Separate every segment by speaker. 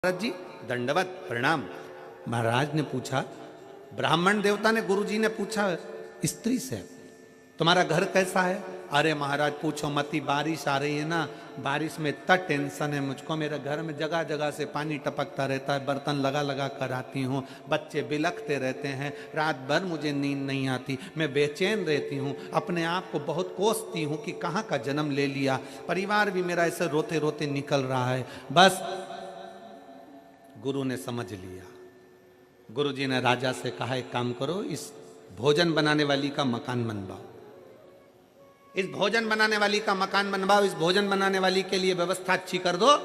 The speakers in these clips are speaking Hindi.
Speaker 1: महाराज जी दंडवत प्रणाम। महाराज ने पूछा, ब्राह्मण देवता ने, गुरु जी ने पूछा स्त्री से, तुम्हारा घर कैसा है? अरे महाराज पूछो मत ही, बारिश आ रही है ना, बारिश में इतना टेंशन है मुझको। मेरे घर में जगह जगह से पानी टपकता रहता है, बर्तन लगा लगा कर आती हूँ, बच्चे बिलखते रहते हैं, रात भर मुझे नींद नहीं आती, मैं बेचैन रहती हूँ, अपने आप को बहुत कोसती हूँ कि कहाँ का जन्म ले लिया। परिवार भी मेरा ऐसे रोते रोते निकल रहा है। बस गुरु ने समझ लिया। गुरु जी ने राजा से कहा, एक काम करो, इस भोजन बनाने वाली का मकान बनवाओ, इस भोजन बनाने वाली का मकान बनवाओ, इस भोजन बनाने वाली के लिए व्यवस्था अच्छी कर दो,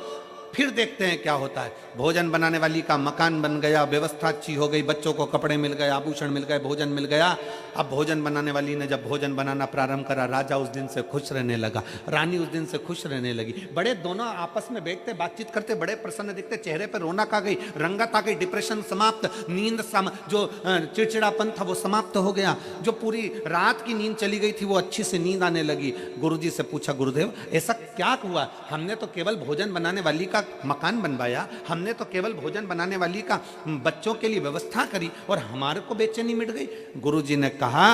Speaker 1: फिर देखते हैं क्या होता है। भोजन बनाने वाली का मकान बन गया, व्यवस्था अच्छी हो गई, बच्चों को कपड़े मिल गए, आभूषण मिल गए, भोजन मिल गया। अब भोजन बनाने वाली ने जब भोजन बनाना प्रारंभ करा, राजा उस दिन से खुश रहने लगा, रानी उस दिन से खुश रहने लगी। बड़े दोनों आपस में बैठते बातचीत करते, बड़े प्रसन्न दिखते, चेहरे पर रौनक आ गई, रंगत आ गई, डिप्रेशन समाप्त, नींद जो चिड़चिड़ापन था वो समाप्त हो गया, जो पूरी रात की नींद चली गई थी वो अच्छी से नींद आने लगी। गुरु जी से पूछा, गुरुदेव ऐसा क्या हुआ? हमने तो केवल भोजन बनाने वाली का मकान बनवाया, हमने तो केवल भोजन बनाने वाली का बच्चों के लिए व्यवस्था करी और हमारे को बेचैनी मिट गई। गुरुजी ने कहा,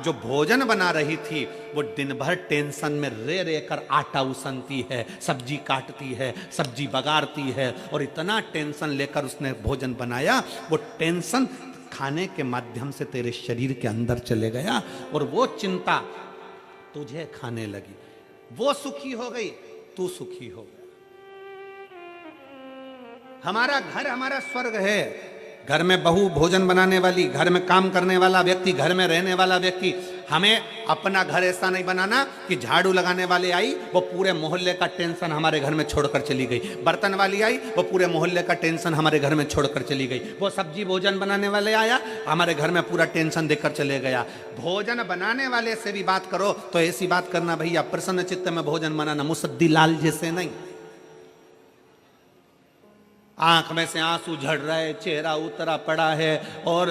Speaker 1: जो भोजन बना रही थी वो दिन भर टेंशन में रे रे कर आटा उसनती है, सब्जी काटती है, सब्जी बगाड़ती है, और इतना टेंशन लेकर उसने भोजन बनाया, वो टेंशन खाने के माध्यम से तेरे शरीर के अंदर चले गया और वो चिंता तुझे खाने लगी। वो सुखी हो गई, तू सुखी हो गया। हमारा घर हमारा स्वर्ग है। घर में बहू भोजन बनाने वाली, घर में काम करने वाला व्यक्ति, घर में रहने वाला व्यक्ति। हमें अपना घर ऐसा नहीं बनाना कि झाड़ू लगाने वाले आई वो पूरे मोहल्ले का टेंशन हमारे घर में छोड़कर चली गई, बर्तन वाली आई वो पूरे मोहल्ले का टेंशन हमारे घर में छोड़कर चली गई, वो सब्जी भोजन बनाने वाले आया हमारे घर में पूरा टेंशन देकर चले गया। भोजन बनाने वाले से भी बात करो तो ऐसी बात करना, भैया प्रसन्न चित्त में भोजन बनाना, मुसद्दी लाल जैसे नहीं। आंख में से आंसू झड़ रहा है, चेहरा उतरा पड़ा है और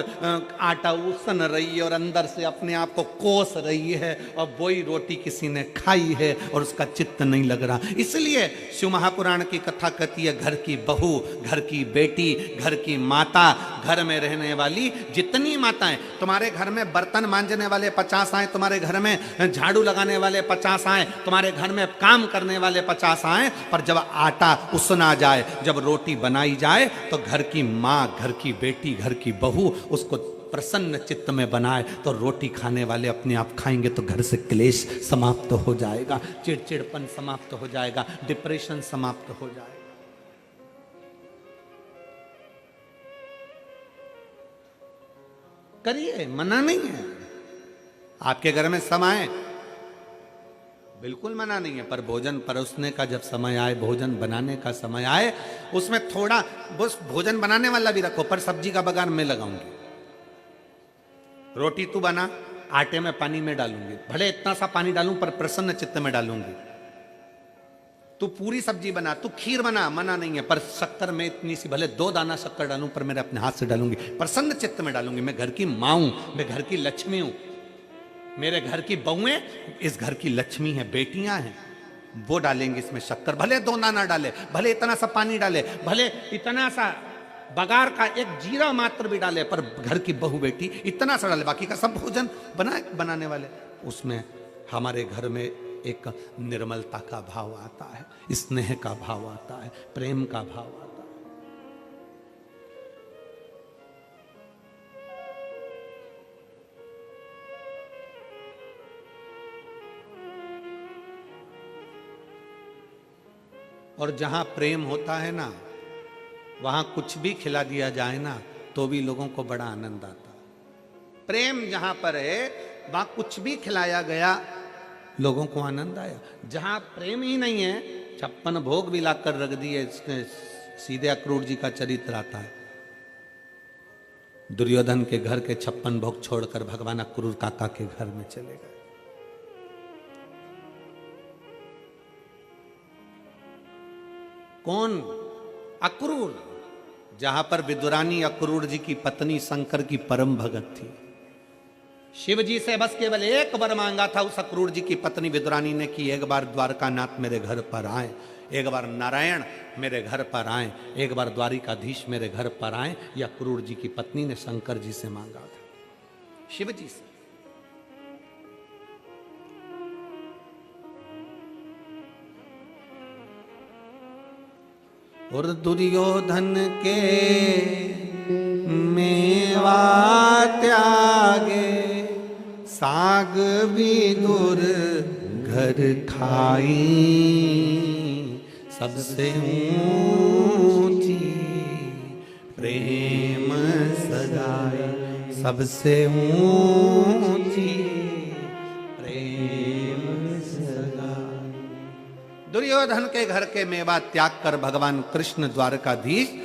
Speaker 1: आटा उसन रही है और अंदर से अपने आप को कोस रही है, और वही रोटी किसी ने खाई है और उसका चित्त नहीं लग रहा। इसलिए शिव महापुराण की कथा कहती है, घर की बहू, घर की बेटी, घर की माता, घर में रहने वाली जितनी माताएं, तुम्हारे घर में बर्तन मांजने वाले 50 आए, तुम्हारे घर में झाड़ू लगाने वाले 50 आए, तुम्हारे घर में काम करने वाले 50 आए, पर जब आटा उसना जाए, जब रोटी बनाई जाए, तो घर की माँ, घर की बेटी, घर की बहू उसको प्रसन्न चित्त में बनाए तो रोटी खाने वाले अपने आप खाएंगे, तो घर से क्लेश समाप्त हो जाएगा, चिड़चिड़पन समाप्त हो जाएगा, डिप्रेशन समाप्त हो जाएगा। करिए, मना नहीं है। आपके घर में समय बिल्कुल मना नहीं है, पर भोजन परोसने का जब समय आए, भोजन बनाने का समय आए, उसमें थोड़ा बस भोजन बनाने वाला भी रखो, पर सब्जी का बघार मैं लगाऊंगी, रोटी तू बना, आटे में पानी में डालूंगी, भले इतना सा पानी डालूं पर प्रसन्न चित्त में डालूंगी। तू पूरी सब्जी बना, तू खीर बना, मना नहीं है, पर शक्कर में इतनी सी, भले 2 दाना शक्कर डालूं पर मेरे अपने हाथ से डालूंगी, प्रसन्न चित्त में डालूंगी। मैं घर की माँ हूं, मैं घर की लक्ष्मी हूं, मेरे घर की बहुएं इस घर की लक्ष्मी है, बेटियां हैं, वो डालेंगे इसमें शक्कर, भले 2 दाना डाले, भले इतना सा पानी डाले, भले इतना सा बगार का एक जीरा मात्र भी डाले, पर घर की बहू बेटी इतना सा डाले, बाकी का सब भोजन बनाने वाले। उसमें हमारे घर में एक निर्मलता का भाव आता है, स्नेह का भाव आता है, प्रेम का भाव आता है। और जहां प्रेम होता है ना, वहां कुछ भी खिला दिया जाए ना तो भी लोगों को बड़ा आनंद आता है। प्रेम जहां पर है वहां कुछ भी खिलाया गया लोगों को आनंद आया। जहां प्रेम ही नहीं है, 56 भोग भी लाकर रख दिए, सीधे अक्रूर जी का चरित्र आता है। दुर्योधन के घर के 56 भोग छोड़कर भगवान अक्रूर काका के घर में चले गए। कौन? अक्रूर, जहां पर विदुरानी अक्रूर जी की पत्नी शंकर की परम भगत थी। शिव जी से बस केवल एक वर मांगा था उस अक्रूर जी की पत्नी विदुरानी ने कि एक बार द्वारकानाथ मेरे घर पर आए, एक बार नारायण मेरे घर पर आए, एक बार द्वारिकाधीश मेरे घर पर आए। यह अक्रूर जी की पत्नी ने शंकर जी से मांगा था, शिव जी से। और दुर्योधन के मेवा त्यागे, साग भी दूर घर खाई, सबसे ऊंची प्रेम सदाई, सबसे ऊंची प्रेम सदाई। दुर्योधन के घर के मेवा त्याग कर भगवान कृष्ण द्वारकाधीश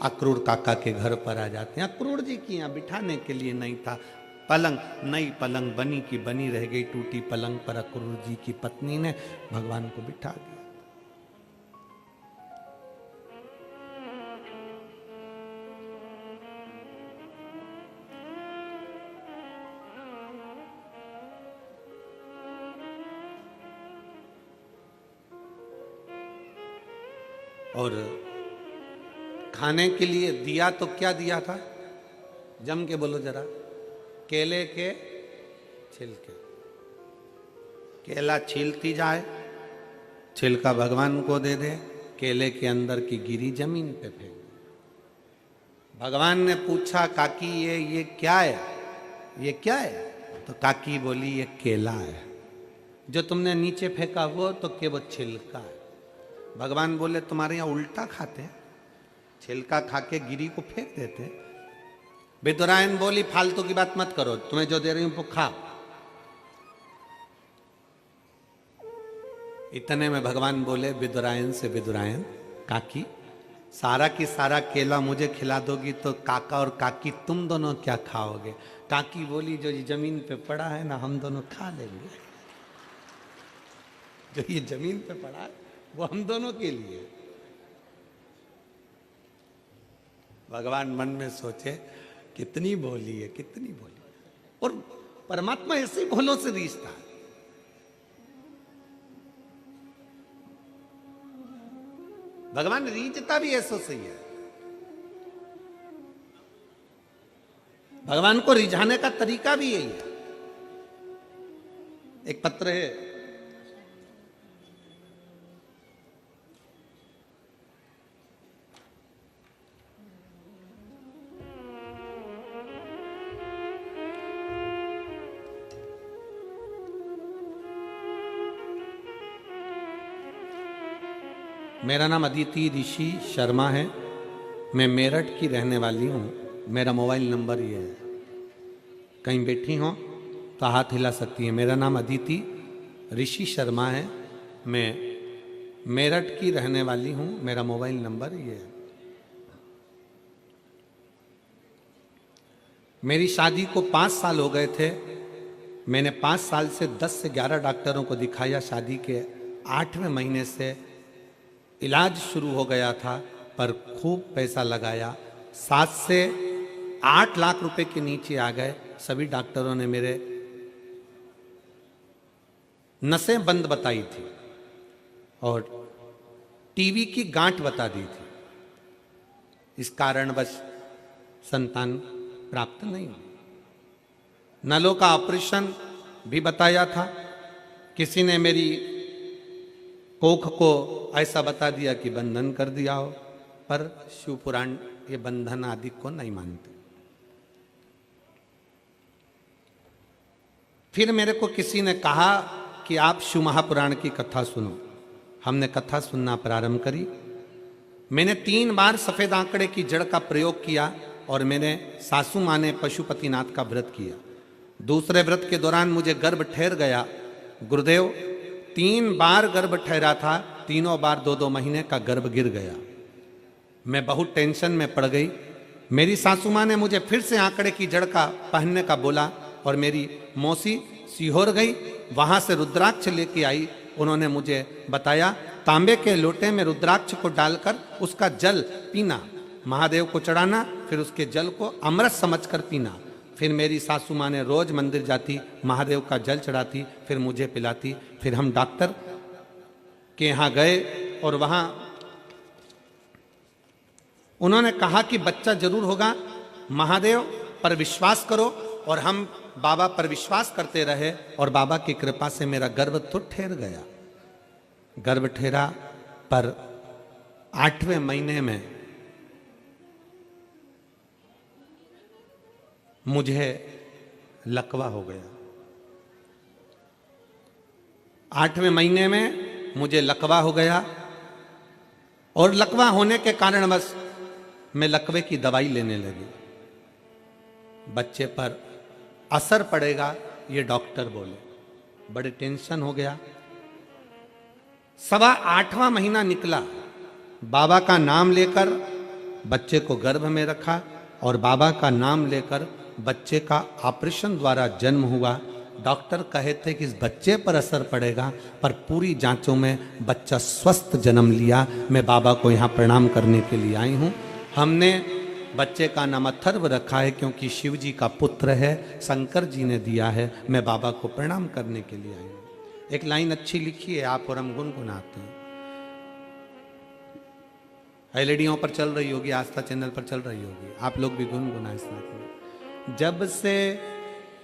Speaker 1: अक्रूर काका के घर पर आ जाते हैं। अक्रूर जी की यहाँ बिठाने के लिए नहीं था पलंग, नई पलंग बनी की बनी रह गई। टूटी पलंग पर अक्रूर जी की पत्नी ने भगवान को बिठा दिया। और खाने के लिए दिया तो क्या दिया था, जम के बोलो जरा। केले के छिलके, केला छीलती जाए, छिलका भगवान को दे दे, केले के अंदर की गिरी जमीन पे फेंक। भगवान ने पूछा काकी ये क्या है, ये क्या है? तो काकी बोली ये केला है। जो तुमने नीचे फेंका वो तो केवल छिलका है। भगवान बोले तुम्हारे यहाँ उल्टा खाते हैं, छिलका खा के गिरी को फेंक देते। विदुरायन बोली फालतू की बात मत करो, तुम्हें जो दे रही हूं वो खाओ। इतने में भगवान बोले विदुरायन से, विदुरायन काकी सारा की सारा केला मुझे खिला दोगी तो काका और काकी तुम दोनों क्या खाओगे? काकी बोली जो ये जमीन पे पड़ा है ना हम दोनों खा लेंगे। जो ये जमीन पे पड़ा है वो हम दोनों के लिए। भगवान मन में सोचे कितनी भोली है, कितनी भोली। और परमात्मा ऐसे भोलों से रिश्ता है। भगवान रीझता भी ऐसो सही है। भगवान को रिझाने का तरीका भी यही है। एक पत्र है, मेरा नाम अदिति ऋषि शर्मा है, मैं मेरठ की रहने वाली हूँ। मेरा मोबाइल नंबर ये है, कहीं बैठी हो तो हाथ हिला सकती है। मेरा नाम अदिति ऋषि शर्मा है, मैं मेरठ की रहने वाली हूँ। मेरा मोबाइल नंबर ये है। मेरी शादी को 5 साल हो गए थे। मैंने 5 साल से 10 से 11 डॉक्टरों को दिखाया। शादी के 8वें महीने से इलाज शुरू हो गया था, पर खूब पैसा लगाया। 7 से 8 लाख रुपए के नीचे आ गए। सभी डॉक्टरों ने मेरे नसें बंद बताई थी और टीबी की गांठ बता दी थी। इस कारण बस संतान प्राप्त नहीं हुई। नलों का ऑपरेशन भी बताया था। किसी ने मेरी कोख को ऐसा बता दिया कि बंधन कर दिया हो, पर शिव पुराण ये बंधन आदि को नहीं मानते। फिर मेरे को किसी ने कहा कि आप शिव महापुराण की कथा सुनो। हमने कथा सुनना प्रारंभ करी। मैंने 3 बार सफेद आंकड़े की जड़ का प्रयोग किया और मैंने सासू माँ ने पशुपतिनाथ का व्रत किया। दूसरे व्रत के दौरान मुझे गर्भ ठहर गया। गुरुदेव 3 बार गर्भ ठहरा था, तीनों बार 2-2 महीने का गर्भ गिर गया। मैं बहुत टेंशन में पड़ गई। मेरी सासू माँ ने मुझे फिर से आंकड़े की जड़ का पहनने का बोला और मेरी मौसी सीहोर गई, वहां से रुद्राक्ष लेके आई। उन्होंने मुझे बताया तांबे के लोटे में रुद्राक्ष को डालकर उसका जल पीना, महादेव को चढ़ाना, फिर उसके जल को अमृत समझकर पीना। फिर मेरी सासू माँ ने रोज मंदिर जाती, महादेव का जल चढ़ाती, फिर मुझे पिलाती। फिर हम डॉक्टर के यहाँ गए और वहाँ उन्होंने कहा कि बच्चा जरूर होगा, महादेव पर विश्वास करो। और हम बाबा पर विश्वास करते रहे और बाबा की कृपा से मेरा गर्भ तो ठहर गया। गर्भ ठहरा पर 8वें महीने में मुझे लकवा हो गया। 8वें महीने में मुझे लकवा हो गया और लकवा होने के कारण बस मैं लकवे की दवाई लेने लगी। बच्चे पर असर पड़ेगा ये डॉक्टर बोले, बड़े टेंशन हो गया। 8वां महीना निकला, बाबा का नाम लेकर बच्चे को गर्भ में रखा और बाबा का नाम लेकर बच्चे का ऑपरेशन द्वारा जन्म हुआ। डॉक्टर कहे थे कि इस बच्चे पर असर पड़ेगा, पर पूरी जांचों में बच्चा स्वस्थ जन्म लिया। मैं बाबा को यहाँ प्रणाम करने के लिए आई हूँ। हमने बच्चे का नाम अथर्व रखा है क्योंकि शिव जी का पुत्र है, शंकर जी ने दिया है। मैं बाबा को प्रणाम करने के लिए आई हूँ। एक लाइन अच्छी लिखी है आप और हम गुनगुनाते हैं। एलईडीओं पर चल रही होगी, आस्था चैनल पर चल रही होगी, आप लोग भी गुनगुनाएं साथ में। जब से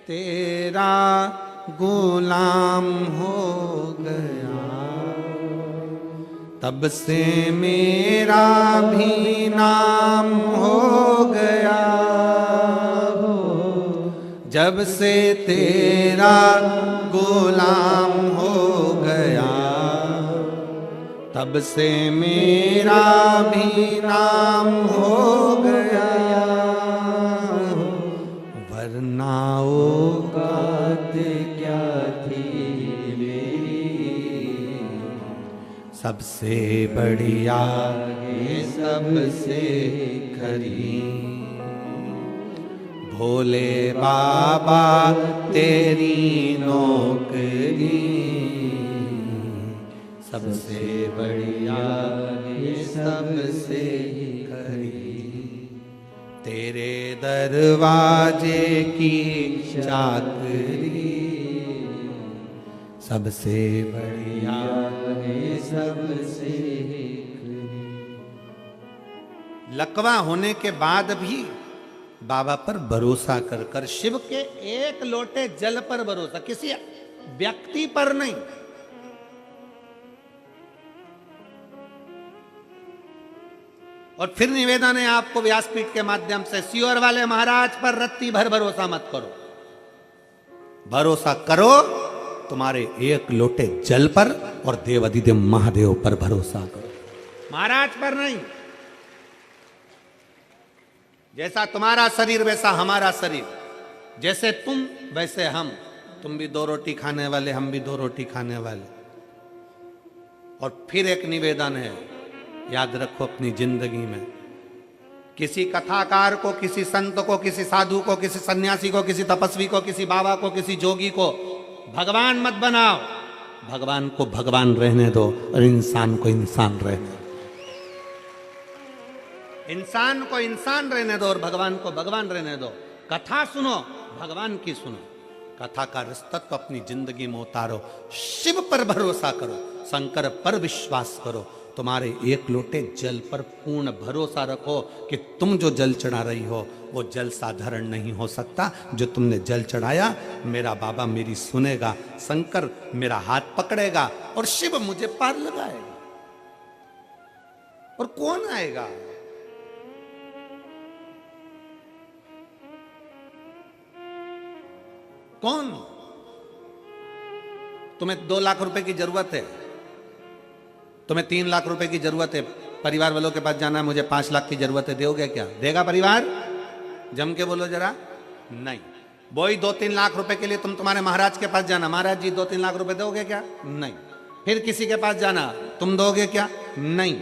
Speaker 1: तेरा गुलाम हो गया, तब से मेरा भी नाम हो गया। जब से तेरा गुलाम हो गया, तब से मेरा भी नाम हो गया। वरना औकात क्या थी मेरी, सबसे बढ़िया ये सबसे खरी। भोले बाबा तेरी नौकरी, सबसे बढ़िया ये सबसे खरी। तेरे दरवाजे की चाकरी, सबसे बढ़िया ये सबसे खरी। लकवा होने के बाद भी बाबा पर भरोसा कर कर, शिव के एक लोटे जल पर भरोसा, किसी व्यक्ति पर नहीं। और फिर निवेदन है आपको व्यासपीठ के माध्यम से, सीओर वाले महाराज पर रत्ती भर भरोसा मत करो। भरोसा करो तुम्हारे एक लोटे जल पर और देव अधिदेव महादेव पर भरोसा करो, महाराज पर नहीं। जैसा तुम्हारा शरीर वैसा हमारा शरीर, जैसे तुम वैसे हम। तुम भी 2 रोटी खाने वाले, हम भी 2 रोटी खाने वाले। और फिर एक निवेदन है, याद रखो अपनी जिंदगी में, किसी कथाकार को, किसी संत को, किसी साधु को, किसी सन्यासी को, किसी तपस्वी को, किसी बाबा को, किसी जोगी को भगवान मत बनाओ। भगवान को भगवान रहने दो और इंसान को इंसान रहने दो। इंसान को इंसान रहने दो और भगवान को भगवान रहने दो। कथा सुनो, भगवान की सुनो। कथा का रसतत्व अपनी जिंदगी में उतारो। शिव पर भरोसा करो, शंकर पर विश्वास करो। तुम्हारे एक लोटे जल पर पूर्ण भरोसा रखो कि तुम जो जल चढ़ा रही हो वो जल साधारण नहीं हो सकता। जो तुमने जल चढ़ाया, मेरा बाबा मेरी सुनेगा, शंकर मेरा हाथ पकड़ेगा और शिव मुझे पार लगाएगा। और कौन आएगा? कौन? तुम्हें 2 लाख रुपए की जरूरत है, तुम्हें 3 लाख रुपए की जरूरत है, परिवार वालों के पास जाना है, मुझे 5 लाख की जरूरत है, दोगे क्या? देगा परिवार? जम के बोलो जरा। नहीं। वही 2-3 लाख रुपए के लिए तुम तुम्हारे महाराज के पास जाना, महाराज जी 2-3 लाख रुपए दोगे क्या? नहीं। फिर किसी के पास जाना, तुम दोगे क्या? नहीं।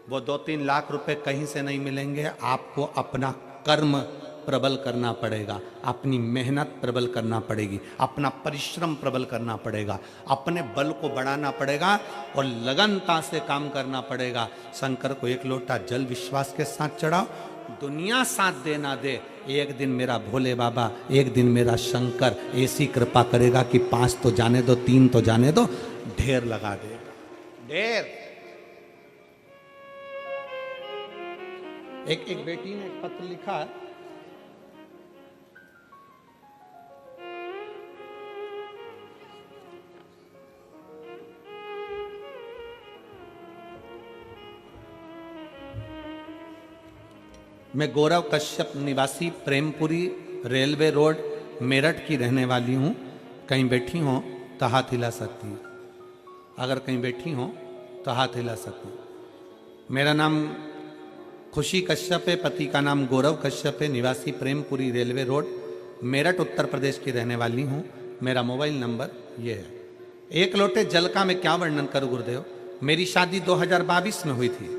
Speaker 1: वो 2-3 लाख रुपए कहीं से नहीं मिलेंगे, आपको अपना कर्म प्रबल करना पड़ेगा, अपनी मेहनत प्रबल करना पड़ेगी, अपना परिश्रम प्रबल करना पड़ेगा, अपने बल को बढ़ाना पड़ेगा और लगनता से काम करना पड़ेगा। शंकर को एक लोटा जल विश्वास के साथ चढ़ाओ, दुनिया साथ दे ना दे, एक दिन मेरा भोले बाबा, एक दिन मेरा शंकर ऐसी कृपा करेगा कि 5 तो जाने दो, 3 तो जाने दो, ढेर लगा देगा, ढेर। एक बेटी ने एक पत्र लिखा, मैं गौरव कश्यप निवासी प्रेमपुरी रेलवे रोड मेरठ की रहने वाली हूँ। कहीं बैठी हो तो हाथ हिला सकती है, अगर कहीं बैठी हो तो हाथ हिला सकती है। मेरा नाम खुशी कश्यप है, पति का नाम गौरव कश्यप है, निवासी प्रेमपुरी रेलवे रोड मेरठ उत्तर प्रदेश की रहने वाली हूँ। मेरा मोबाइल नंबर ये है। एक लोटे जल का मैं क्या वर्णन करूँ गुरुदेव। मेरी शादी 2022 में हुई थी।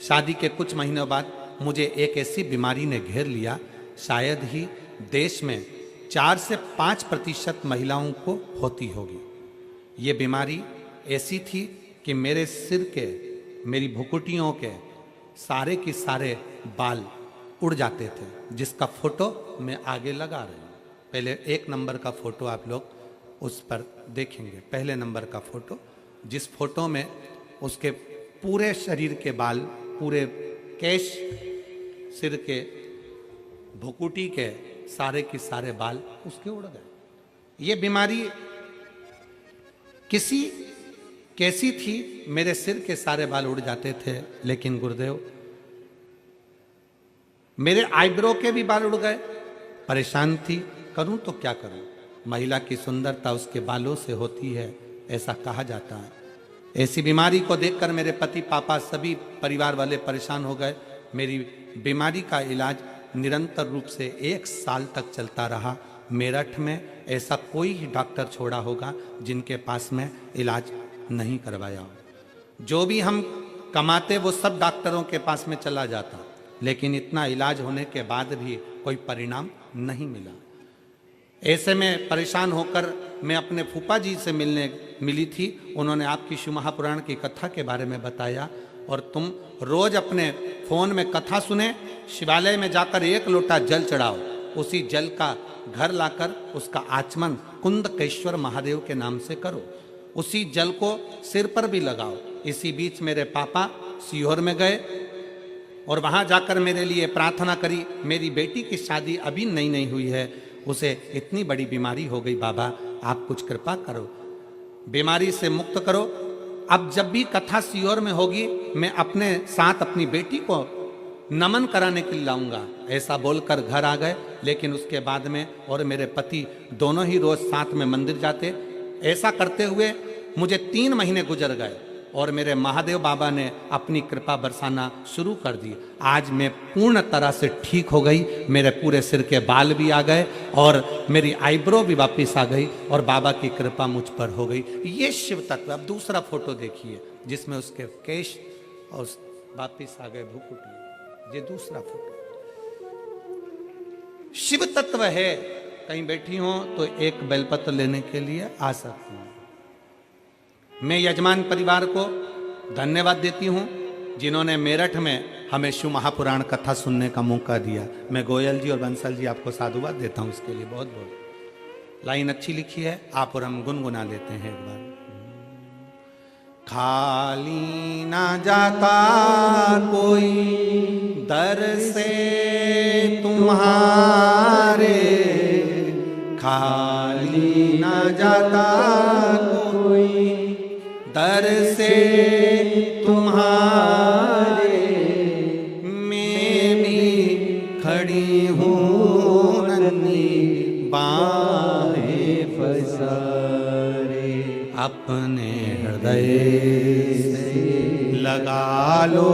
Speaker 1: शादी के कुछ महीनों बाद मुझे एक ऐसी बीमारी ने घेर लिया, शायद ही देश में 4 से 5% महिलाओं को होती होगी। ये बीमारी ऐसी थी कि मेरे सिर के, मेरी भुकुटियों के सारे के सारे बाल उड़ जाते थे, जिसका फोटो मैं आगे लगा रही हूँ। पहले 1 नंबर का फोटो आप लोग उस पर देखेंगे, पहले नंबर का फोटो, जिस फोटो में उसके पूरे शरीर के बाल, पूरे केश, सिर के, भुकुटी के सारे के सारे बाल उसके उड़ गए। ये बीमारी कैसी थी, मेरे सिर के सारे बाल उड़ जाते थे, लेकिन गुरुदेव मेरे आईब्रो के भी बाल उड़ गए। परेशान थी, करूं तो क्या करूं। महिला की सुंदरता उसके बालों से होती है, ऐसा कहा जाता है। ऐसी बीमारी को देखकर मेरे पति, पापा, सभी परिवार वाले परेशान हो गए। मेरी बीमारी का इलाज निरंतर रूप से 1 साल तक चलता रहा। मेरठ में ऐसा कोई ही डॉक्टर छोड़ा होगा जिनके पास में इलाज नहीं करवाया हो। जो भी हम कमाते वो सब डॉक्टरों के पास में चला जाता, लेकिन इतना इलाज होने के बाद भी कोई परिणाम नहीं मिला। ऐसे में परेशान होकर मैं अपने फूफा जी से मिली थी। उन्होंने आपकी शिव महापुराण की कथा के बारे में बताया, और तुम रोज अपने फोन में कथा सुने, शिवालय में जाकर 1 लोटा जल चढ़ाओ, उसी जल का घर लाकर उसका आचमन कुंदकेश्वर महादेव के नाम से करो, उसी जल को सिर पर भी लगाओ। इसी बीच मेरे पापा सीहोर में गए और वहां जाकर मेरे लिए प्रार्थना करी। मेरी बेटी की शादी अभी नई हुई है, उसे इतनी बड़ी बीमारी हो गई, बाबा आप कुछ कृपा करो, बीमारी से मुक्त करो। अब जब भी कथा सीहोर में होगी, मैं अपने साथ अपनी बेटी को नमन कराने के लिए लाऊंगा, ऐसा बोलकर घर आ गए। लेकिन उसके बाद में और मेरे पति दोनों ही रोज साथ में मंदिर जाते। ऐसा करते हुए मुझे 3 महीने गुजर गए और मेरे महादेव बाबा ने अपनी कृपा बरसाना शुरू कर दी। आज मैं पूर्ण तरह से ठीक हो गई, मेरे पूरे सिर के बाल भी आ गए और मेरी आईब्रो भी वापस आ गई और बाबा की कृपा मुझ पर हो गई। ये शिव तत्व। अब दूसरा फोटो देखिए जिसमें उसके केश और वापस आ गए भुकुटी। ये दूसरा फोटो शिव तत्व है। कहीं बैठी हो तो एक बेलपत्र लेने के लिए आ सकती हूँ। मैं यजमान परिवार को धन्यवाद देती हूँ जिन्होंने मेरठ में हमें शिव महापुराण कथा सुनने का मौका दिया। मैं गोयल जी और बंसल जी आपको साधुवाद देता हूँ उसके लिए बहुत बहुत। लाइन अच्छी लिखी है, आप और हम गुनगुना लेते हैं एक बार। खाली ना जाता कोई दर से तुम्हारे, खाली ना जाता कोई दर से तुम्हारे, मैं भी खड़ी हूँ नन्ही बाहें पसारे, अपने हृदय से लगा लो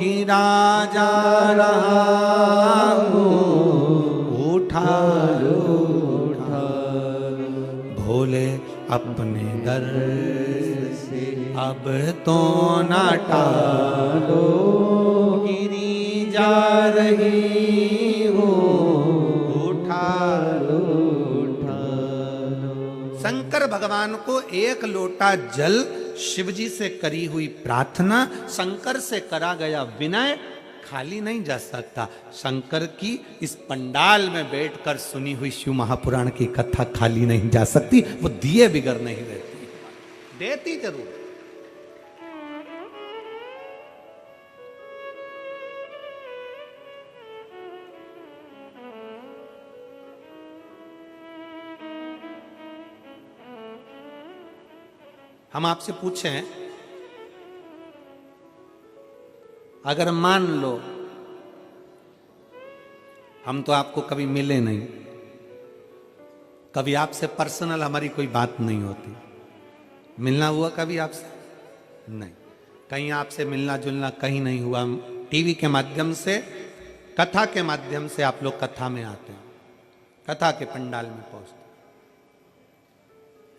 Speaker 1: गिरा जा रहा हूँ, उठा लो भोले अपने दर से अब तो ना टालो, गिरी जा शंकर भगवान को एक लोटा जल शिवजी से करी हुई प्रार्थना, शंकर से करा गया विनय खाली नहीं जा सकता। शंकर की इस पंडाल में बैठकर सुनी हुई शिव महापुराण की कथा खाली नहीं जा सकती, वो दिए बिगर नहीं रहती, देती जरूर। हम आपसे पूछें, अगर मान लो हम तो आपको कभी मिले नहीं, कभी आपसे पर्सनल हमारी कोई बात नहीं होती, मिलना हुआ कभी आपसे? नहीं, कहीं आपसे मिलना जुलना कहीं नहीं हुआ। टीवी के माध्यम से, कथा के माध्यम से आप लोग कथा में आते हैं, कथा के पंडाल में पहुंचते,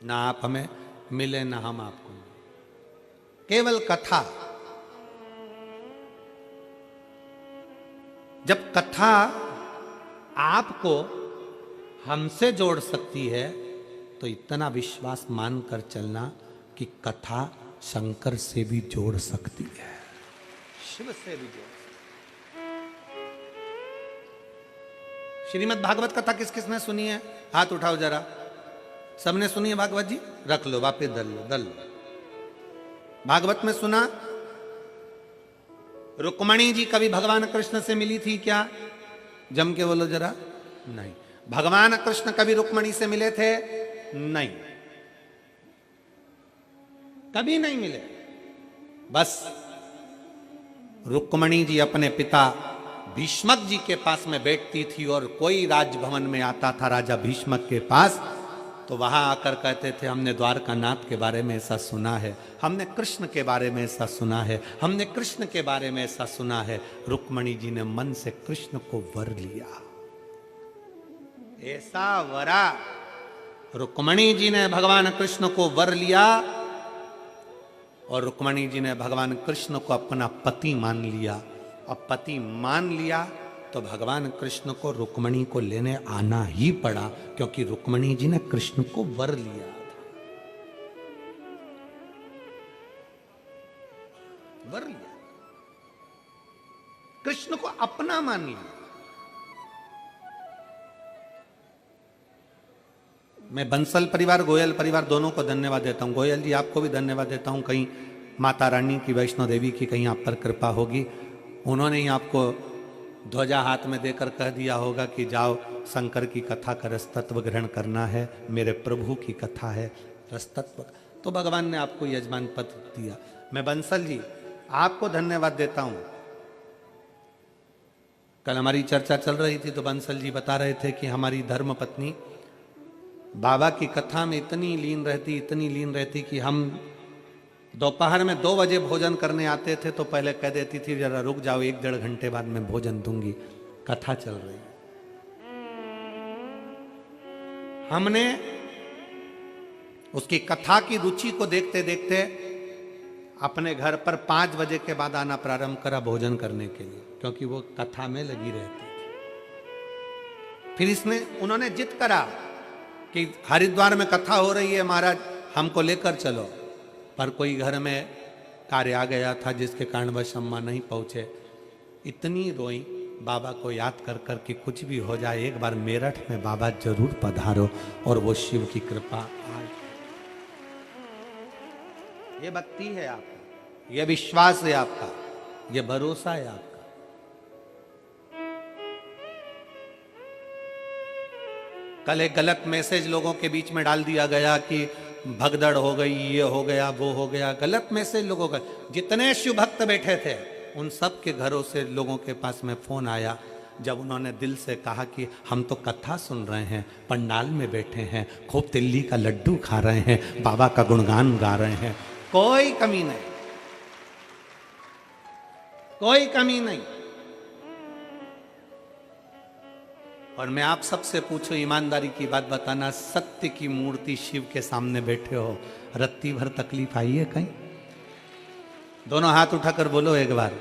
Speaker 1: ना आप हमें मिले ना हम आपको मिले, केवल कथा। जब कथा आपको हमसे जोड़ सकती है तो इतना विश्वास मानकर चलना कि कथा शंकर से भी जोड़ सकती है, शिव से भी जोड़ सकती है। श्रीमद् भागवत कथा किस किसने सुनी है? हाथ उठाओ जरा। सबने सुनी है भागवत जी? रख लो, वापिस दल लो। भागवत में सुना? रुक्मणी जी कभी भगवान कृष्ण से मिली थी क्या? जम के बोलो जरा। नहीं। भगवान कृष्ण कभी रुक्मणी से मिले थे? नहीं, कभी नहीं मिले। बस रुक्मणी जी अपने पिता भीष्मक जी के पास में बैठती थी और कोई राजभवन में आता था राजा भीष्मक के पास, तो वहां आकर कहते थे हमने द्वारका नाथ के बारे में ऐसा सुना है, हमने कृष्ण के बारे में ऐसा सुना है, हमने कृष्ण के बारे में ऐसा सुना है। रुक्मणी जी ने मन से कृष्ण को वर लिया, ऐसा वरा रुक्मणी जी ने भगवान कृष्ण को वर लिया और रुक्मणी जी ने भगवान कृष्ण को अपना पति मान लिया। अब पति मान लिया तो भगवान कृष्ण को रुक्मणी को लेने आना ही पड़ा, क्योंकि रुक्मणी जी ने कृष्ण को वर लिया था, वर लिया, कृष्ण को अपना मान लिया। मैं बंसल परिवार, गोयल परिवार दोनों को धन्यवाद देता हूं। गोयल जी आपको भी धन्यवाद देता हूं। कहीं माता रानी की, वैष्णो देवी की कहीं आप पर कृपा होगी, उन्होंने ही आपको ध्वजा हाथ में देकर कह दिया होगा कि जाओ शंकर की कथा का रसतत्व ग्रहण करना है, मेरे प्रभु की कथा है रसतत्व, तो भगवान ने आपको यजमान पद दिया। मैं बंसल जी आपको धन्यवाद देता हूं। कल हमारी चर्चा चल रही थी तो बंसल जी बता रहे थे कि हमारी धर्म पत्नी बाबा की कथा में इतनी लीन रहती कि हम दोपहर में 2 बजे भोजन करने आते थे तो पहले कह देती थी जरा रुक जाओ, 1-1.5 घंटे बाद में भोजन दूंगी, कथा चल रही है। हमने उसकी कथा की रुचि को देखते देखते अपने घर पर 5 बजे के बाद आना प्रारंभ करा भोजन करने के लिए, क्योंकि वो कथा में लगी रहती थी। फिर उन्होंने जिद करा कि हरिद्वार में कथा हो रही है महाराज, हमको लेकर चलो, पर कोई घर में कार्य आ गया था जिसके कारणवश अम्मा नहीं पहुंचे। इतनी रोई बाबा को याद कर कर कि कुछ भी हो जाए एक बार मेरठ में बाबा जरूर पधारो, और वो शिव की कृपा आज। ये भक्ति है आपका, ये विश्वास है आपका, ये भरोसा है आपका। कल एक गलत मैसेज लोगों के बीच में डाल दिया गया कि भगदड़ हो गई, ये हो गया, वो हो गया, गलत मैसेज लोगों का। जितने शिव भक्त बैठे थे उन सब के घरों से लोगों के पास में फोन आया, जब उन्होंने दिल से कहा कि हम तो कथा सुन रहे हैं, पंडाल में बैठे हैं, खूब तिल्ली का लड्डू खा रहे हैं, बाबा का गुणगान गा रहे हैं, कोई कमी नहीं, कोई कमी नहीं। और मैं आप सबसे पूछूं, ईमानदारी की बात बताना, सत्य की मूर्ति शिव के सामने बैठे हो, रत्ती भर तकलीफ आई है कहीं? दोनों हाथ उठाकर बोलो एक बार,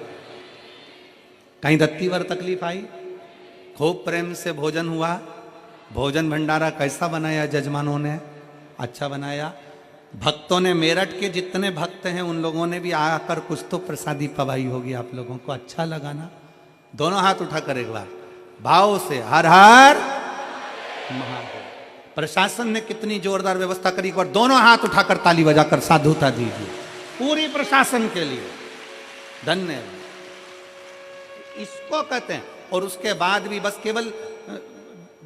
Speaker 1: कहीं रत्ती भर तकलीफ आई? खूब प्रेम से भोजन हुआ, भोजन भंडारा कैसा बनाया जजमानों ने, अच्छा बनाया। भक्तों ने, मेरठ के जितने भक्त हैं उन लोगों ने भी आकर कुछ तो प्रसादी पवाई होगी आप लोगों को, अच्छा लगा ना? दोनों हाथ उठाकर एक बार भाव से हर हर महादेव। प्रशासन ने कितनी जोरदार व्यवस्था करी, एक बार दोनों हाथ उठाकर ताली बजाकर साधुता दीजिए पूरी प्रशासन के लिए, धन्यवाद। इसको कहते हैं। और उसके बाद भी बस केवल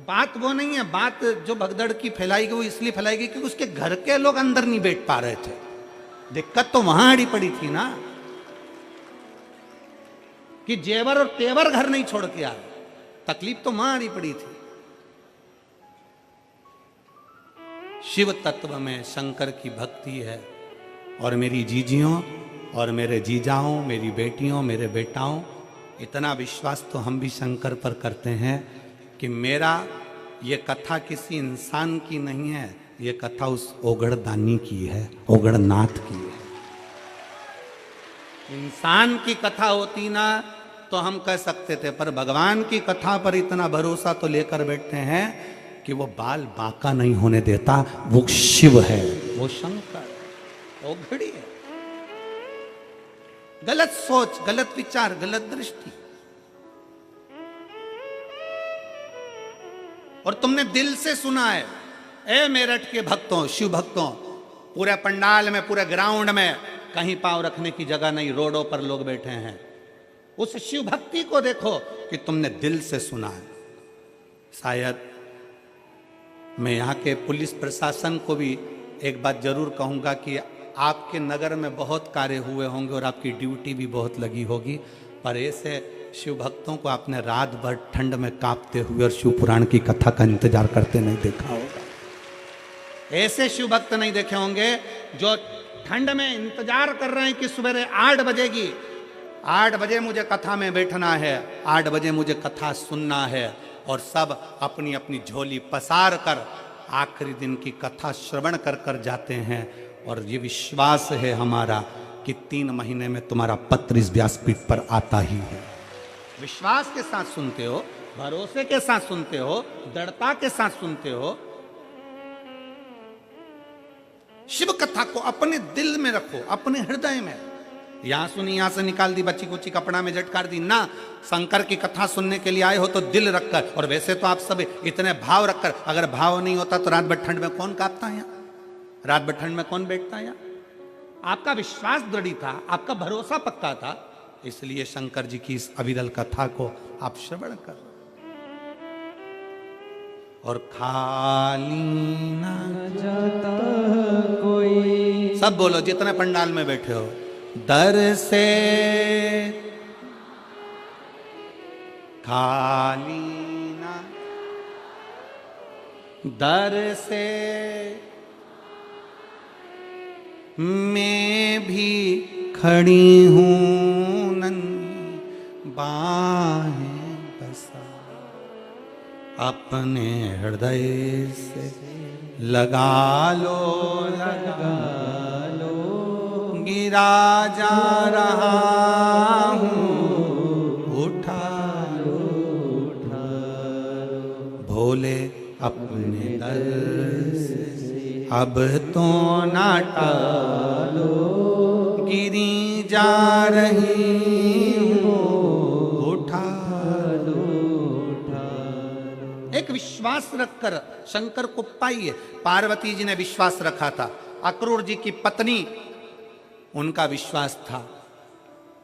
Speaker 1: बात वो नहीं है, बात जो भगदड़ की फैलाई गई वो इसलिए फैलाई गई क्योंकि उसके घर के लोग अंदर नहीं बैठ पा रहे थे। दिक्कत तो वहां अड़ी पड़ी थी ना कि जेवर और तेवर घर नहीं छोड़ के आए, तकलीफ तो वहां अड़ी पड़ी थी। शिव तत्व में शंकर की भक्ति है। और मेरी जीजियों और मेरे जीजाओं, मेरी बेटियों, मेरे बेटाओं, इतना विश्वास तो हम भी शंकर पर करते हैं कि मेरा ये कथा किसी इंसान की नहीं है, ये कथा उस ओगड़दानी की है, ओगड़नाथ की है। इंसान की कथा होती ना तो हम कह सकते थे, पर भगवान की कथा पर इतना भरोसा तो लेकर बैठते हैं कि वो बाल बांका नहीं होने देता। वो शिव है, वो शंकर, ओगड़ी है। गलत सोच, गलत विचार, गलत दृष्टि, और तुमने दिल से सुना है। ए मेरठ के भक्तों, शिव भक्तों, पूरे पंडाल में, पूरे ग्राउंड में कहीं पांव रखने की जगह नहीं, रोडों पर लोग बैठे हैं। उस शिव भक्ति को देखो कि तुमने दिल से सुना है। शायद मैं यहाँ के पुलिस प्रशासन को भी एक बात जरूर कहूँगा कि आपके नगर में बहुत कार्य हुए होंगे और आपकी ड्यूटी भी बहुत लगी होगी, पर ऐसे शिव भक्तों को आपने रात भर ठंड में कांपते हुए और शिव पुराण की कथा का इंतजार करते नहीं देखा होगा। ऐसे शिव भक्त नहीं देखे होंगे जो ठंड में इंतजार कर रहे हैं कि सुबह 8 बजेगी, 8 बजे मुझे कथा में बैठना है, 8 बजे मुझे कथा सुनना है, और सब अपनी अपनी झोली पसार कर आखिरी दिन की कथा श्रवण कर कर जाते हैं। और ये विश्वास है हमारा कि 3 महीने में तुम्हारा पत्र इस व्यासपीठ पर आता ही है। विश्वास के साथ सुनते हो, भरोसे के साथ सुनते हो, दृढ़ता के साथ सुनते हो। शिव कथा को अपने दिल में रखो, अपने हृदय में। यहां सुनी, यहां से निकाल दी, बच्ची कुची कपड़ा में झटकार दी ना। शंकर की कथा सुनने के लिए आए हो तो दिल रखकर, और वैसे तो आप सब इतने भाव रखकर, अगर भाव नहीं होता तो रात भर ठंड में कौन कांपता है? रात भर ठंड में कौन बैठता है? आपका विश्वास दृढ़ था, आपका भरोसा पक्का था, इसलिए शंकर जी की इस अविरल कथा को आप श्रवण कर। और खाली ना जाता कोई, सब बोलो जितने पंडाल में बैठे हो, दर से खाली ना, दर से मैं भी खड़ी हूँ नन्ही बाहें बसा, अपने हृदय से लगा लो, लगा लो, गिरा जा रहा हूँ, उठा लो, उठा लो, भोले अपने दर से अब तो ना टालो, गिरी जा रही हूँ, उठा लो, उठा लो। एक विश्वास रखकर शंकर को पाइए। पार्वती जी ने विश्वास रखा था, अक्रूर जी की पत्नी, उनका विश्वास था।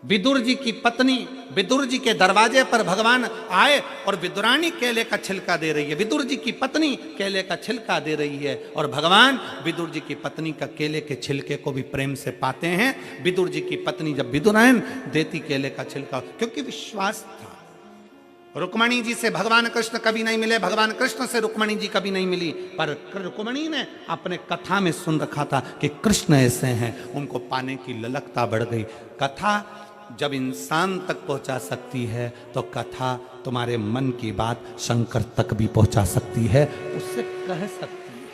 Speaker 1: विदुर जी की पत्नी, विदुर जी के दरवाजे पर भगवान आए और विदुरानी केले का छिलका दे रही है, विदुर जी की पत्नी केले का छिलका दे रही है, और भगवान विदुर जी की पत्नी का केले के छिलके को भी प्रेम से पाते हैं। विदुर जी की पत्नी जब विदुरायन देती केले का छिलका, क्योंकि विश्वास था। रुक्मणी जी से भगवान कृष्ण कभी नहीं मिले, भगवान कृष्ण से रुक्मणी जी कभी नहीं मिली, पर रुक्मणी ने अपने कथा में सुन रखा था कि कृष्ण ऐसे हैं, उनको पाने की ललकता बढ़ गई। कथा जब इंसान तक पहुंचा सकती है तो कथा तुम्हारे मन की बात शंकर तक भी पहुंचा सकती है, उससे कह सकती है।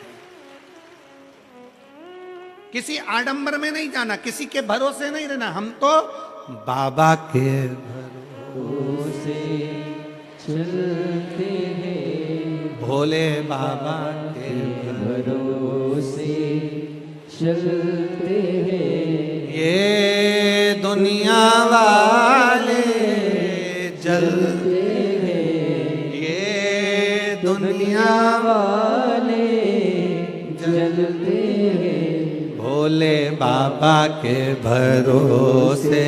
Speaker 1: किसी आडंबर में नहीं जाना, किसी के भरोसे नहीं रहना, हम तो बाबा के भरोसे
Speaker 2: चलते हैं
Speaker 1: भोले बाबा के
Speaker 2: भरोसे चलते हैं।
Speaker 1: ये दुनिया वाले जलते
Speaker 2: हैं,
Speaker 1: ये दुनिया
Speaker 2: वाले जलते हैं।
Speaker 1: भोले बाबा के भरोसे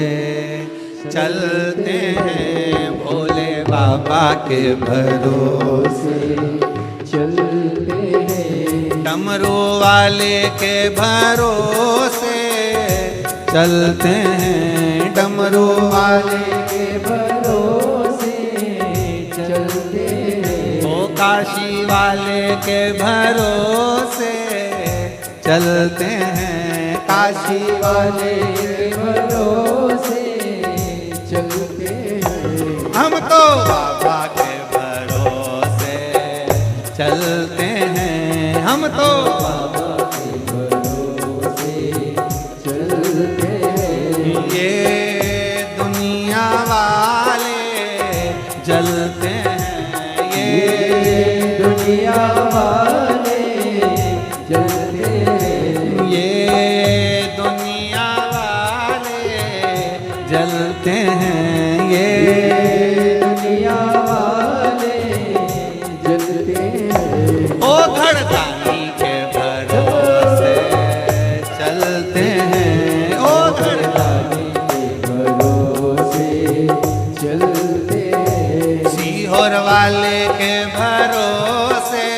Speaker 1: चलते हैं, भोले बाबा के भरोसे
Speaker 2: चलते हैं।
Speaker 1: डमरू वाले के भरोसे चलते हैं, डमरू वाले
Speaker 2: के भरोसे चलते हैं।
Speaker 1: ओ काशी वाले के भरोसे चलते हैं, काशी वाले
Speaker 2: के भरोसे चलते हैं।
Speaker 1: हम तो बाबा के भरोसे चलते हैं, हम तो
Speaker 2: बाबा के भरोसे चलते हैं।
Speaker 1: ये दुनिया वाले जलते हैं, ये
Speaker 2: दुनिया वाले जलते हैं।
Speaker 1: ये दुनिया वाले जलते हैं, ये
Speaker 2: दुनिया वाले जलते हैं।
Speaker 1: ओ घड़दानी के भरोसे चलते हैं, ओ घड़दानी
Speaker 2: के भरोसे चलते हैं।
Speaker 1: सीहोर वाले के भरोसे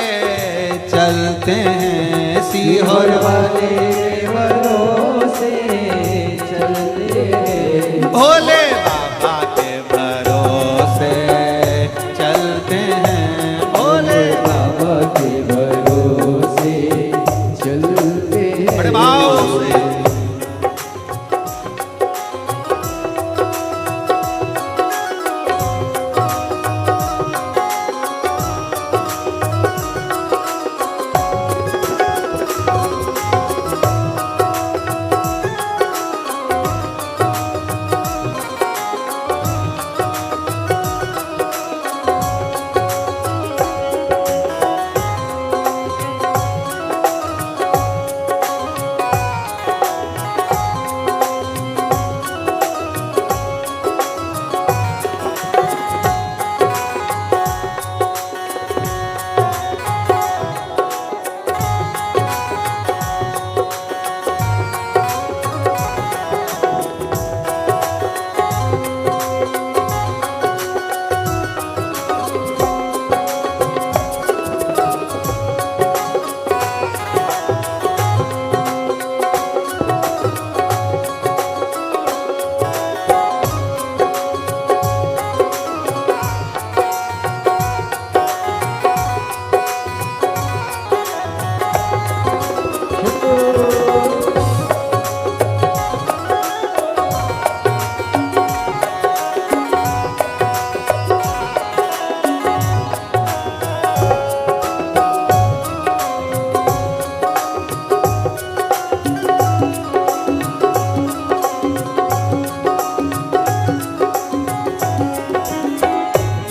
Speaker 1: चलते हैं, सीहोर वाले
Speaker 2: के भरोसे चलते हैं।
Speaker 1: भोले बाबा के भरोसे चलते हैं, भोले
Speaker 2: बाबा के भरोसे चलते हैं।
Speaker 1: बड़े भाव से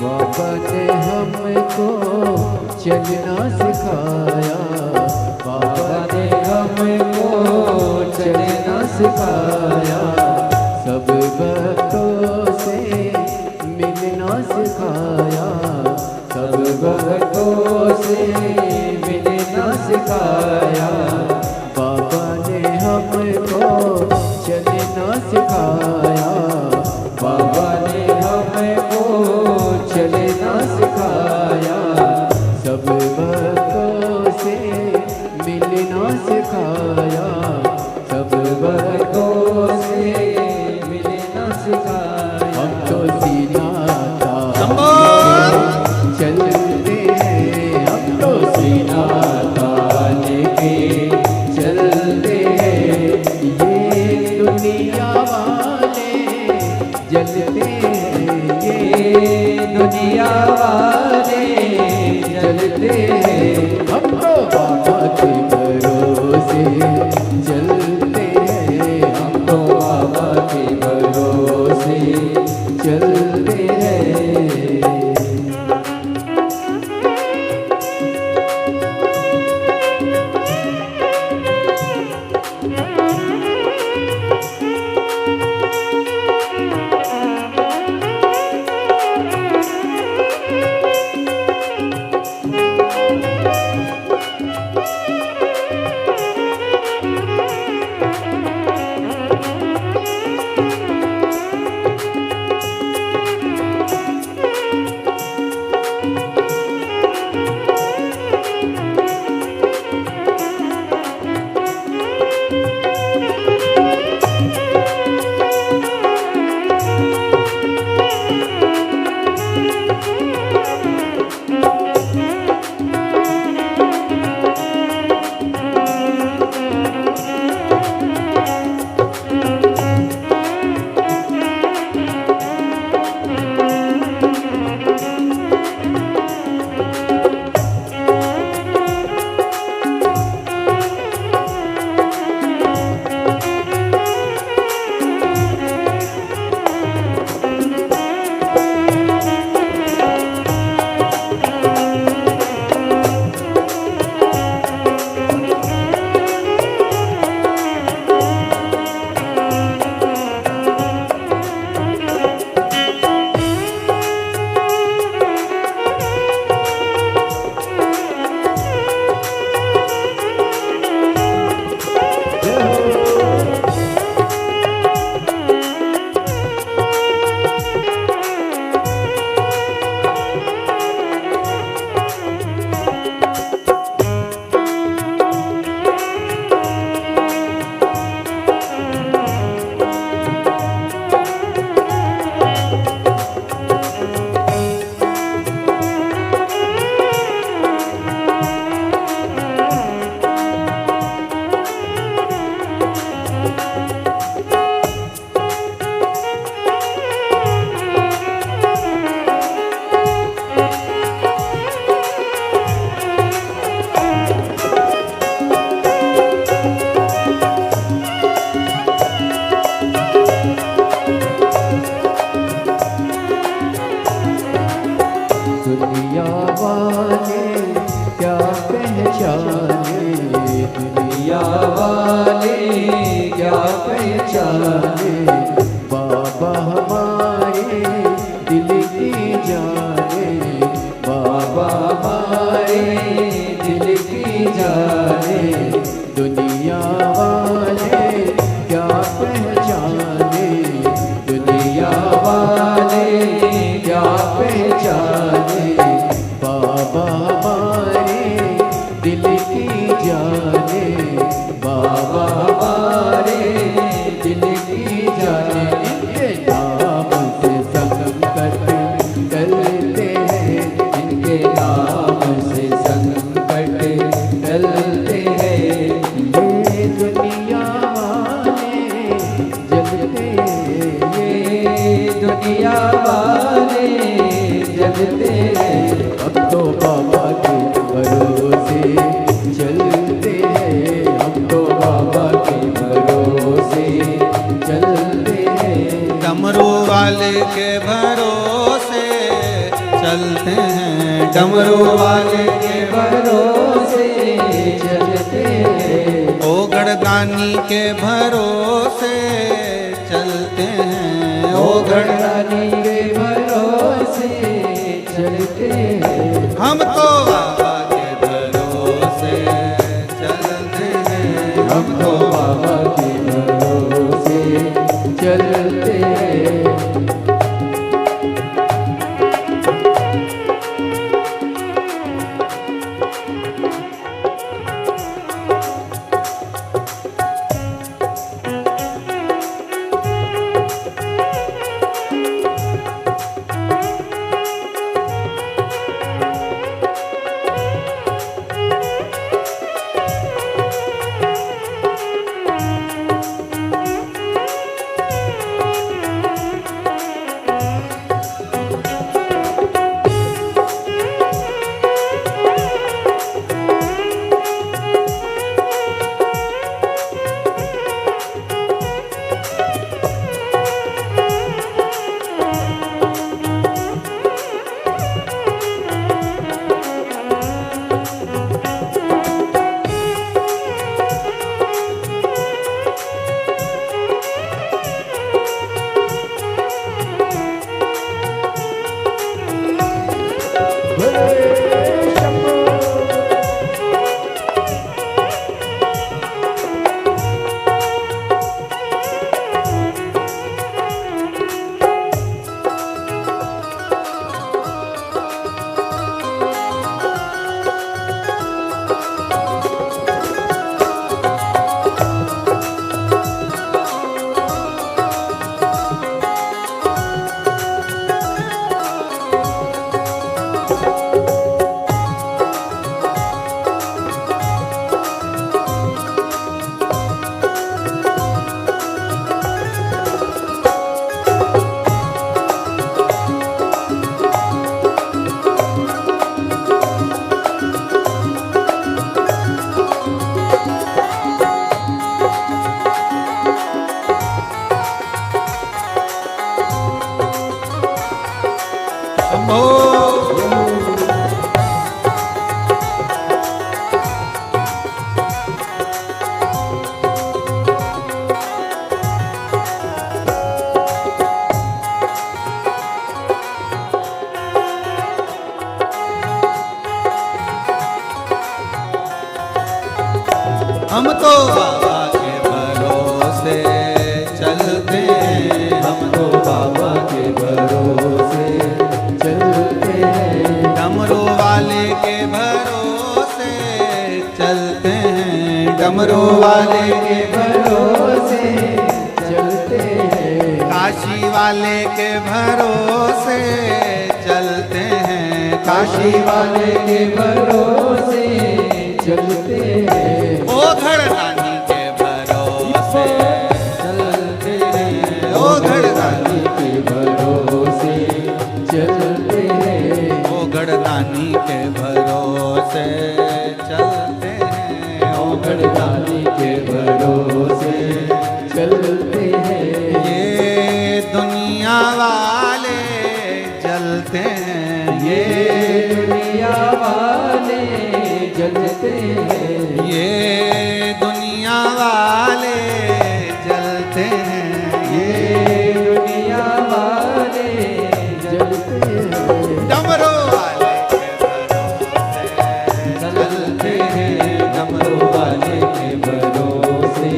Speaker 2: बाबा ने हमको चलना सिखाया। बाबा ने हमको चलना सिखाया। सब भक्तों से मिलना सिखाया। सब भक्तों से मिलना सिखाया। बाबा ने हमको चलना सिखाया। बाबा ने हमको चलना सिखाया। सब भक्तों से मिलना सिखाया। सब भक्तों से मिलना सिखाया। हम तो सीना चलते हैं। हम तो सीना लेके चलते हैं। ये दुनिया वाले जलते हैं। ये दुनिया वाले जलते हैं। हम तो बाबा के भरोसे चलते हैं। हम तो बाबा के भरोसे चलते हैं। दिल की जाने बाबा हमारे दिल की जाने दुनिया वाले क्या पहचाने दुनिया वाले क्या पहचाने बाबा हमारे दिल की जाने बाबा हमारे दिल की जाने इनके नाम से संकट टलते हैं इनके नाम से संकट टलते हैं ये दुनिया वाले जलते ये दुनिया वाले जलते हैं अब तो बाबा के भरोसे चलते हैं हम तो बाबा के भरोसे चलते हैं
Speaker 1: डमरू वाले के भरोसे चलते हैं डमरू वाले के
Speaker 2: भरोसे चलते हैं
Speaker 1: ओ गढ़दानी के भरोसे चलते हैं ओ
Speaker 2: गढ़दानी के भरोसे चलते हैं
Speaker 1: हम तो बाबा के भरोसे चलते हैं
Speaker 2: हम तो बाबा के भरोसे चलते हैं
Speaker 1: हम तो बाबा के भरोसे चलते हैं
Speaker 2: हम तो बाबा के भरोसे चलते हैं
Speaker 1: डमरू वाले के भरोसे चलते हैं डमरू वाले के
Speaker 2: भरोसे चलते हैं
Speaker 1: काशी वाले के भरोसे चलते हैं
Speaker 2: काशी वाले के भरोसे चलते हैं
Speaker 1: ओ घड़दानी के भरोसे चलते हैं ओ घड़दानी
Speaker 2: के भरोसे चलते हैं
Speaker 1: ओ घड़दानी के भरोसे चलते हैं ओ
Speaker 2: गढ़दानी के भरोसे चलते हैं
Speaker 1: ये दुनिया वाले जलते हैं
Speaker 2: ये दुनिया वाले जलते हैं
Speaker 1: ये दुनिया वाले जलते हैं
Speaker 2: ये दुनिया वाले
Speaker 1: डमरू वाले के भरोसे
Speaker 2: चलते हैं, डमरू वाले के भरोसे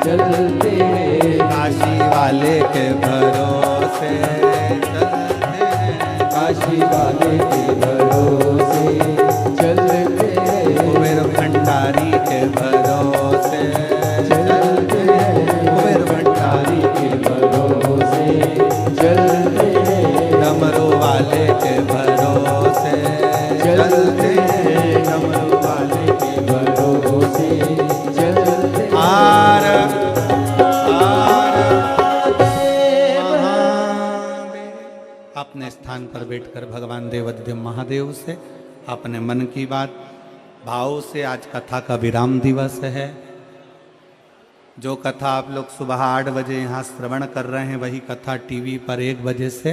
Speaker 2: चलते हैं,
Speaker 1: काशी वाले के भरोसे चलते हैं,
Speaker 2: काशी वाले के भरोसे चलते हैं,
Speaker 1: कुबेर भंडारी के भरोसे
Speaker 2: चलते हैं,
Speaker 1: कुबेर भंडारी
Speaker 2: के भरोसे चलते हैं,
Speaker 1: डमरू वाले के भरोसे चलते हैं, डमरू वाले के
Speaker 2: भरोसे चलते हैं।
Speaker 1: आर महादेव। अपने स्थान पर बैठकर भगवान देवाधिदेव महादेव से अपने मन की बात भाव से, आज कथा का विराम दिवस है। जो कथा आप लोग सुबह 8 बजे यहाँ श्रवण कर रहे हैं, वही कथा टीवी पर 1 बजे से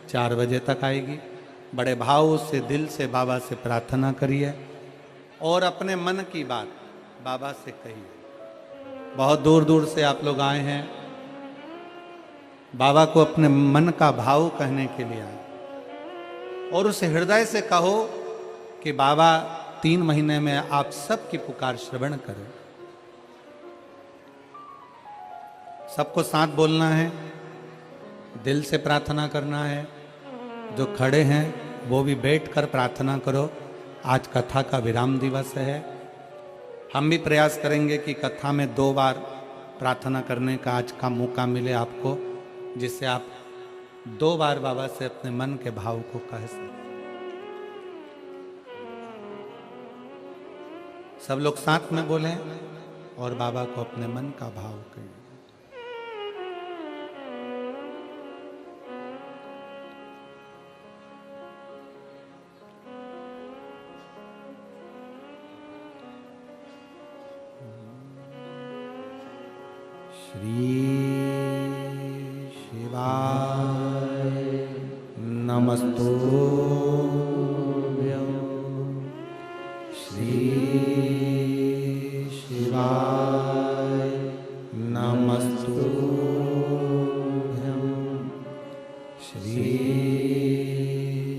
Speaker 1: 4 बजे तक आएगी। बड़े भाव से दिल से बाबा से प्रार्थना करिए और अपने मन की बात बाबा से कहिए। बहुत दूर दूर से आप लोग आए हैं, बाबा को अपने मन का भाव कहने के लिए आए, और उस हृदय से कहो कि बाबा 3 महीने में आप सबकी पुकार श्रवण करें। सबको साथ बोलना है, दिल से प्रार्थना करना है। जो खड़े हैं वो भी बैठकर प्रार्थना करो। आज कथा का विराम दिवस है। हम भी प्रयास करेंगे कि कथा में 2 बार प्रार्थना करने का आज का मौका मिले आपको, जिससे आप 2 बार बाबा से अपने मन के भाव को कह सकें। सब लोग साथ में बोलें और बाबा को अपने मन का भाव कहें। श्री शिवाय नमस्तुभ्यं। श्री शिवाय नमस्तुभ्यं। श्री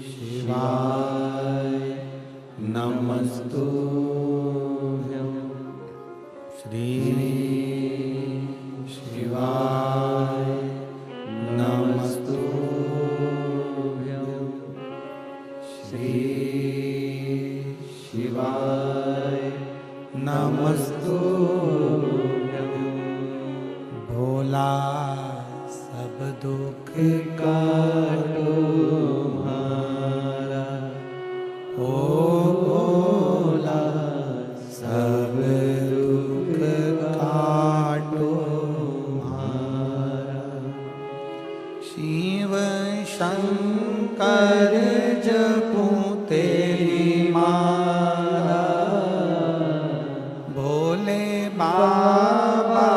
Speaker 1: शिवाय नमस्तुभ्यं। श्री शिवाय नमस्तुभ्यं। श्री शिवाय नमस्तुभ्यं। भोला सब दुख काटो हमारा, ओ भोला सब दुख काटो हमारा। शिव शंकर जपूं तेरी माला, भोले बाबा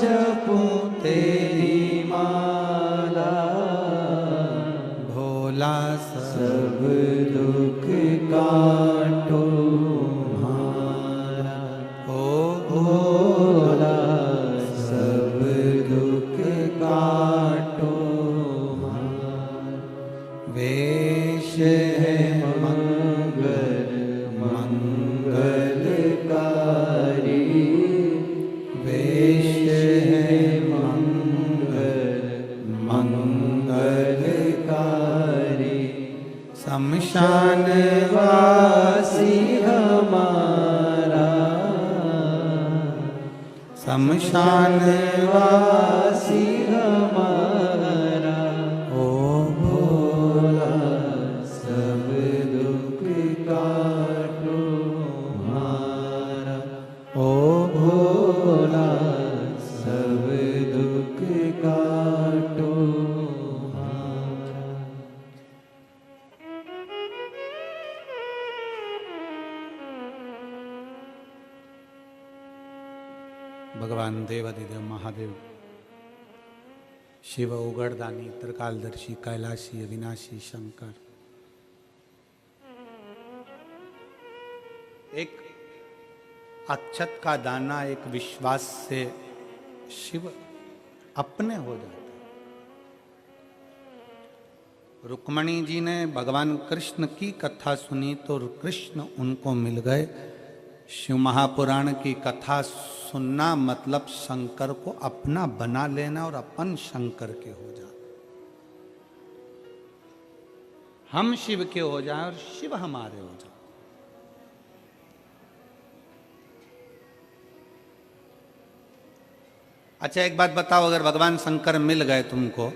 Speaker 1: जपूं तेरी माला। भोला सब दुख काटो हमारा, ओ भोला सब दुख काटो हमारा। वेश है मंगल मंगलकारी, वेश है मंगल मंगलकारी। शमशान वासी हमारा, शमशान वासी हमारा। ओ भोला सब दुख काटो हमारा, ओ भोला सब दुख काटो हमारा। भगवान देवाधिदेव महादेव, शिव उगड़दानी, त्रिकालदर्शी, कैलाशी, अविनाशी शंकर, एक अक्षत का दाना, एक विश्वास से शिव अपने हो जाते। रुक्मणी जी ने भगवान कृष्ण की कथा सुनी तो कृष्ण उनको मिल गए। शिव महापुराण की कथा सुनना मतलब शंकर को अपना बना लेना और अपन शंकर के हो जा। हम शिव के हो जाएं और शिव हमारे हो जाए। अच्छा एक बात बताओ, अगर भगवान शंकर मिल गए तुमको,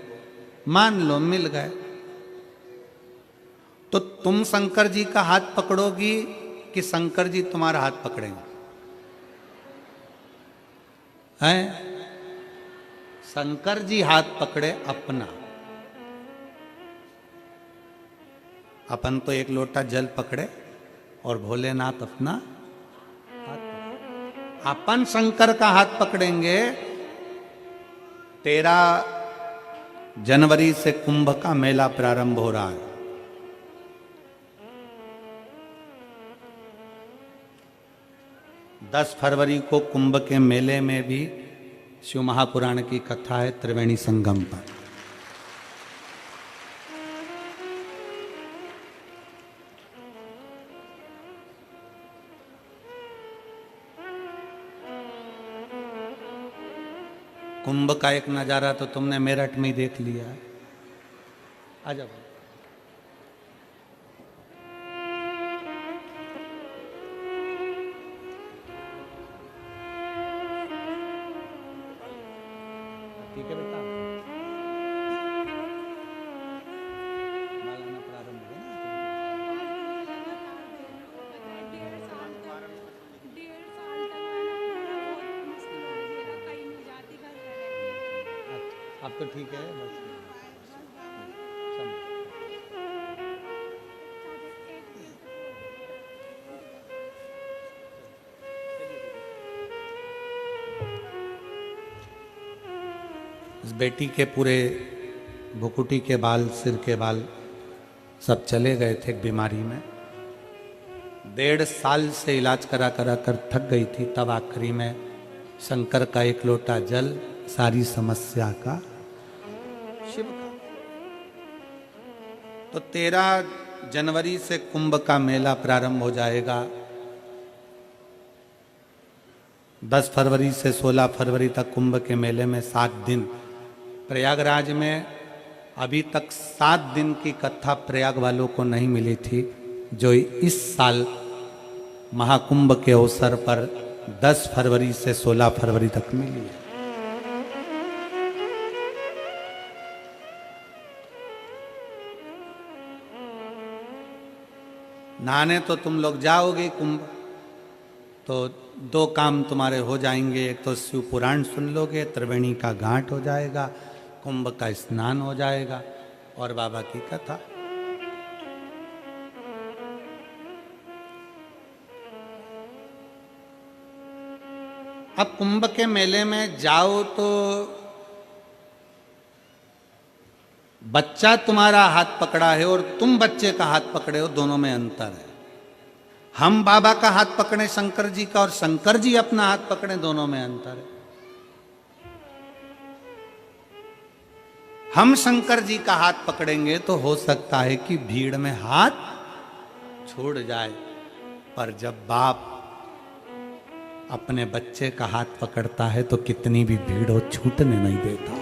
Speaker 1: मान लो मिल गए, तो तुम शंकर जी का हाथ पकड़ोगी कि शंकर जी तुम्हारा हाथ पकड़ेंगे? हैं? शंकर जी हाथ पकड़े अपना, अपन तो एक लोटा जल पकड़े और भोलेनाथ अपना हाथ पकड़े। अपन शंकर का हाथ पकड़ेंगे। 13 जनवरी से कुंभ का मेला प्रारंभ हो रहा है। दस फरवरी को कुंभ के मेले में भी शिव महापुराण की कथा है त्रिवेणी संगम पर। कुंभ का एक नजारा तो तुमने मेरठ में ही देख लिया है। आ जाओ। ठीक है बेटा, मालाना प्रारंभ हो गया ना। अब तो ठीक है बस। इस बेटी के पूरे भुकुटी के बाल, सिर के बाल सब चले गए थे बीमारी में। 1.5 साल से इलाज करा कर थक गई थी। तब आखिरी में शंकर का एक लोटा जल सारी समस्या का शिव का। तो 13 जनवरी से कुंभ का मेला प्रारंभ हो जाएगा। 10 फरवरी से 16 फरवरी तक कुंभ के मेले में 7 दिन। प्रयागराज में अभी तक 7 दिन की कथा प्रयाग वालों को नहीं मिली थी, जो इस साल महाकुंभ के अवसर पर 10 फरवरी से 16 फरवरी तक मिली है। नहाने तो तुम लोग जाओगे कुंभ, तो 2 काम तुम्हारे हो जाएंगे। एक तो शिव पुराण सुन लोगे, त्रिवेणी का घाट हो जाएगा, कुंभ का स्नान हो जाएगा और बाबा की कथा। अब कुंभ के मेले में जाओ तो बच्चा तुम्हारा हाथ पकड़ा है और तुम बच्चे का हाथ पकड़े हो, दोनों में अंतर है। हम बाबा का हाथ पकड़े शंकर जी का और शंकर जी अपना हाथ पकड़े, दोनों में अंतर है। हम शंकर जी का हाथ पकड़ेंगे तो हो सकता है कि भीड़ में हाथ छोड़ जाए, पर जब बाप अपने बच्चे का हाथ पकड़ता है तो कितनी भी भीड़ हो छूटने नहीं देता।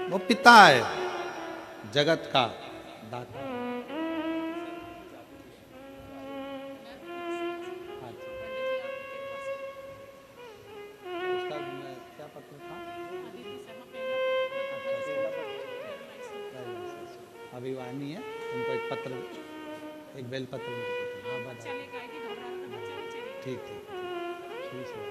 Speaker 1: वो पिता है, जगत का दाता। क्या पत्र था? अभी वहाँ नहीं है, उनको एक पत्र, एक बेल पत्र। हाँ बता। ठीक ठीक ठीक है।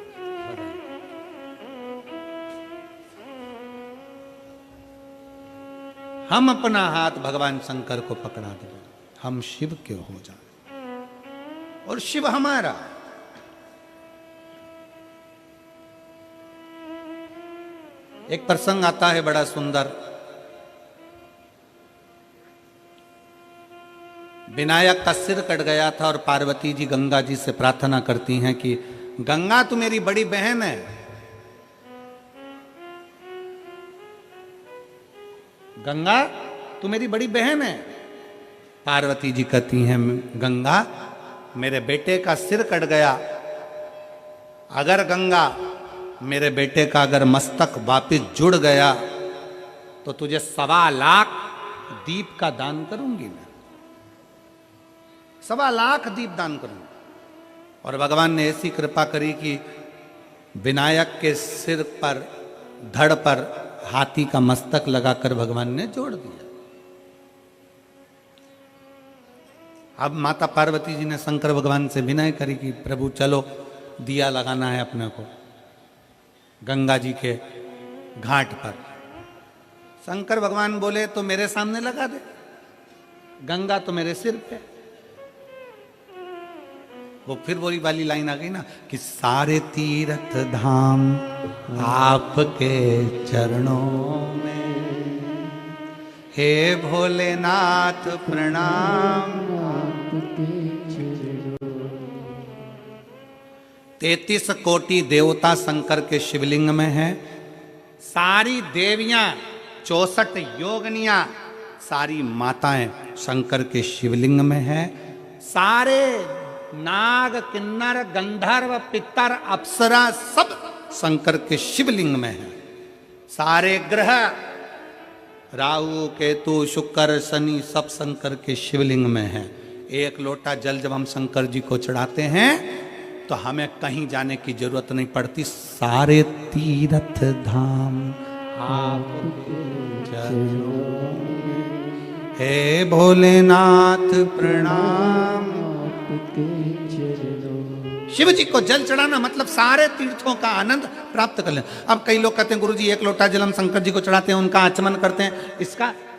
Speaker 1: हम अपना हाथ भगवान शंकर को पकड़ा दें, हम शिव के हो जाए और शिव हमारा। एक प्रसंग आता है बड़ा सुंदर। विनायक का सिर कट गया था और पार्वती जी गंगा जी से प्रार्थना करती हैं कि गंगा तू मेरी बड़ी बहन है, गंगा तू मेरी बड़ी बहन है। पार्वती जी कहती हैं गंगा मेरे बेटे का सिर कट गया, अगर गंगा मेरे बेटे का अगर मस्तक वापिस जुड़ गया तो तुझे 1.25 लाख दीप का दान करूंगी मैं, 1.25 लाख दीप दान करूंगी। और भगवान ने ऐसी कृपा करी कि विनायक के सिर पर धड़ पर हाथी का मस्तक लगाकर भगवान ने जोड़ दिया। अब माता पार्वती जी ने शंकर भगवान से विनय करी कि प्रभु चलो दिया लगाना है अपने को गंगा जी के घाट पर। शंकर भगवान बोले तो मेरे सामने लगा दे, गंगा तो मेरे सिर पे। वो फिर वही वाली लाइन आ गई ना कि सारे तीर्थ धाम आपके चरणों में, हे भोलेनाथ प्रणाम। 33 कोटि देवता शंकर के शिवलिंग में है। सारी देवियां 64 योगनियां सारी माताएं शंकर के शिवलिंग में है। सारे नाग किन्नर गंधर्व पितर अप्सरा सब शंकर के शिवलिंग में है। सारे ग्रह राहु केतु शुक्र शनि सब शंकर के शिवलिंग में है। एक लोटा जल जब हम शंकर जी को चढ़ाते हैं तो हमें कहीं जाने की जरूरत नहीं पड़ती। सारे तीर्थ धाम आपके चरणों में, हे भोलेनाथ प्रणाम। शिव जी को जल चढ़ाना मतलब सारे तीर्थों का आनंद प्राप्त कर लेना। अब कई लोग कहते हैं गुरुजी एक लोटा जल हम शंकर जी को चढ़ाते हैं, उनका आचमन करते हैं,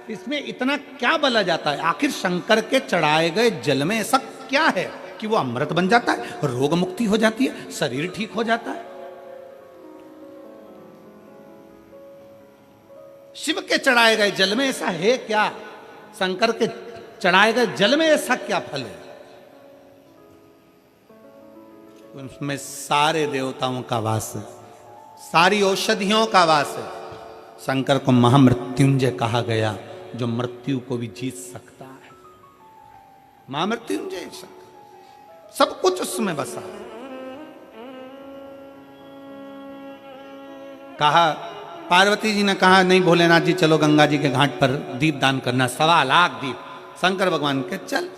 Speaker 1: इसमें इतना क्या बला जाता है? आखिर शंकर के चढ़ाए गए जल में ऐसा क्या है कि वो अमृत बन जाता है, रोग मुक्ति हो जाती है, शरीर ठीक हो जाता है? शिव के चढ़ाए गए जल में ऐसा है क्या? शंकर के चढ़ाए गए जल में ऐसा क्या फल है? उसमें सारे देवताओं का वास है, सारी औषधियों का वास है। शंकर को महामृत्युंजय कहा गया, जो मृत्यु को भी जीत सकता है। महामृत्युंजय शंकर, सब कुछ उसमें बसा। कहा पार्वती जी ने कहा नहीं भोलेनाथ जी चलो गंगा जी के घाट पर दीप दान करना, 1.25 लाख दीप। शंकर भगवान के चल।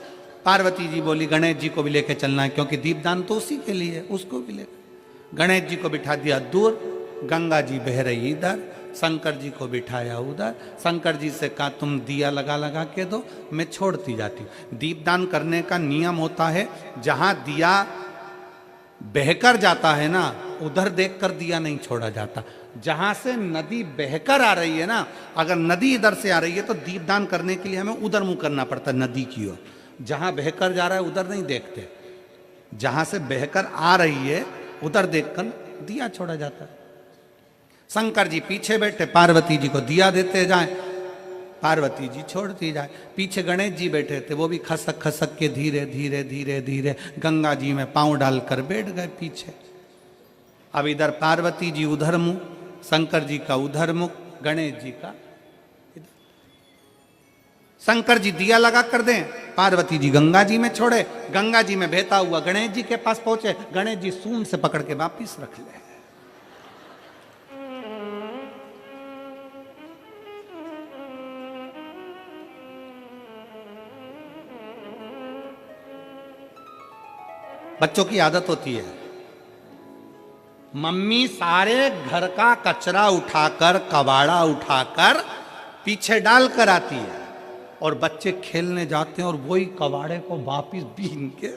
Speaker 1: पार्वती जी बोली गणेश जी को भी लेके चलना है क्योंकि दीपदान तो उसी के लिए, उसको भी लेकर। गणेश जी को बिठा दिया दूर, गंगा जी बह रही इधर, शंकर जी को बिठाया उधर। शंकर जी से कहा तुम दिया लगा लगा के दो, मैं छोड़ती जाती हूँ। दीपदान करने का नियम होता है जहां दिया बहकर जाता है ना उधर देखकर दिया नहीं छोड़ा जाता। जहां से नदी बहकर आ रही है ना, अगर नदी इधर से आ रही है तो दीपदान करने के लिए हमें उधर मुंह करना पड़ता है नदी की ओर। जहां बहकर जा रहा है उधर नहीं देखते, जहां से बहकर आ रही है उधर देखकर दिया छोड़ा जाता है। शंकर जी पीछे बैठे, पार्वती जी को दिया देते जाए, पार्वती जी छोड़ती जाए। पीछे गणेश जी बैठे थे, वो भी खसक खसक के धीरे धीरे धीरे धीरे गंगा जी में पांव डालकर बैठ गए पीछे। अब इधर पार्वती जी उधर मुंह, शंकर जी का उधर मुख, गणेश जी का इधर। शंकर जी दिया लगा कर दें, पार्वती जी गंगा जी में छोड़े, गंगा जी में बहता हुआ गणेश जी के पास पहुंचे, गणेश जी सूंड से पकड़ के वापिस रख ले। बच्चों की आदत होती है, मम्मी सारे घर का कचरा उठाकर कबाड़ा उठाकर पीछे डाल कर आती है और बच्चे खेलने जाते हैं और वही कबाड़े को वापिस बीन के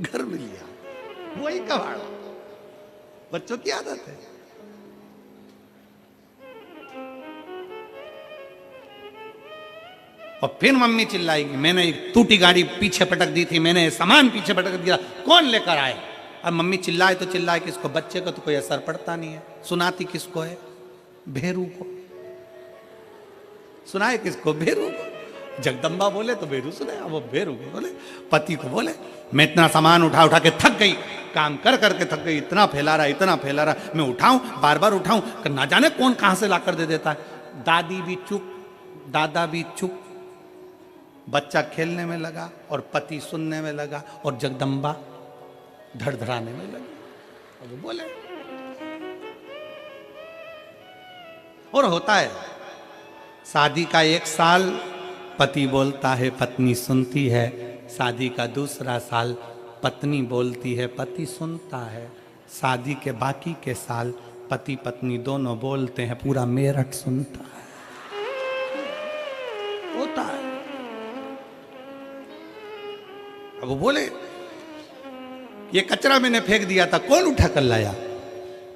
Speaker 1: घर में लिया, वही कबाड़ा। बच्चों की आदत है। और फिर मम्मी चिल्लाएगी मैंने एक टूटी गाड़ी पीछे पटक दी थी, मैंने सामान पीछे पटक दिया, कौन लेकर आए? अब मम्मी चिल्लाए तो चिल्लाए किसको? बच्चे को तो कोई असर पड़ता नहीं है। सुनाती किसको है? भेरू को। सुनाए किसको? भेरू को। जगदम्बा बोले तो भेरू सुने, अब वो भेरू को बोले, पति को बोले मैं इतना सामान उठा उठा के थक गई, काम कर करके थक गई, इतना फैला रहा इतना फैला रहा, मैं उठाऊं बार बार उठाऊं, ना जाने कौन कहां से ला कर दे देता है। दादी भी चुप, दादा भी चुप, बच्चा खेलने में लगा और पति सुनने में लगा और जगदम्बा धड़धड़ाने में लगी। और वो बोले, और होता है शादी का 1 साल पति बोलता है, पत्नी सुनती है। शादी का दूसरा साल पत्नी बोलती है, पति सुनता है। शादी के बाकी के साल पति पत्नी दोनों बोलते हैं, पूरा मेरठ सुनता है। होता है। अब वो बोले, ये कचरा मैंने फेंक दिया था, कौन उठा कर लाया?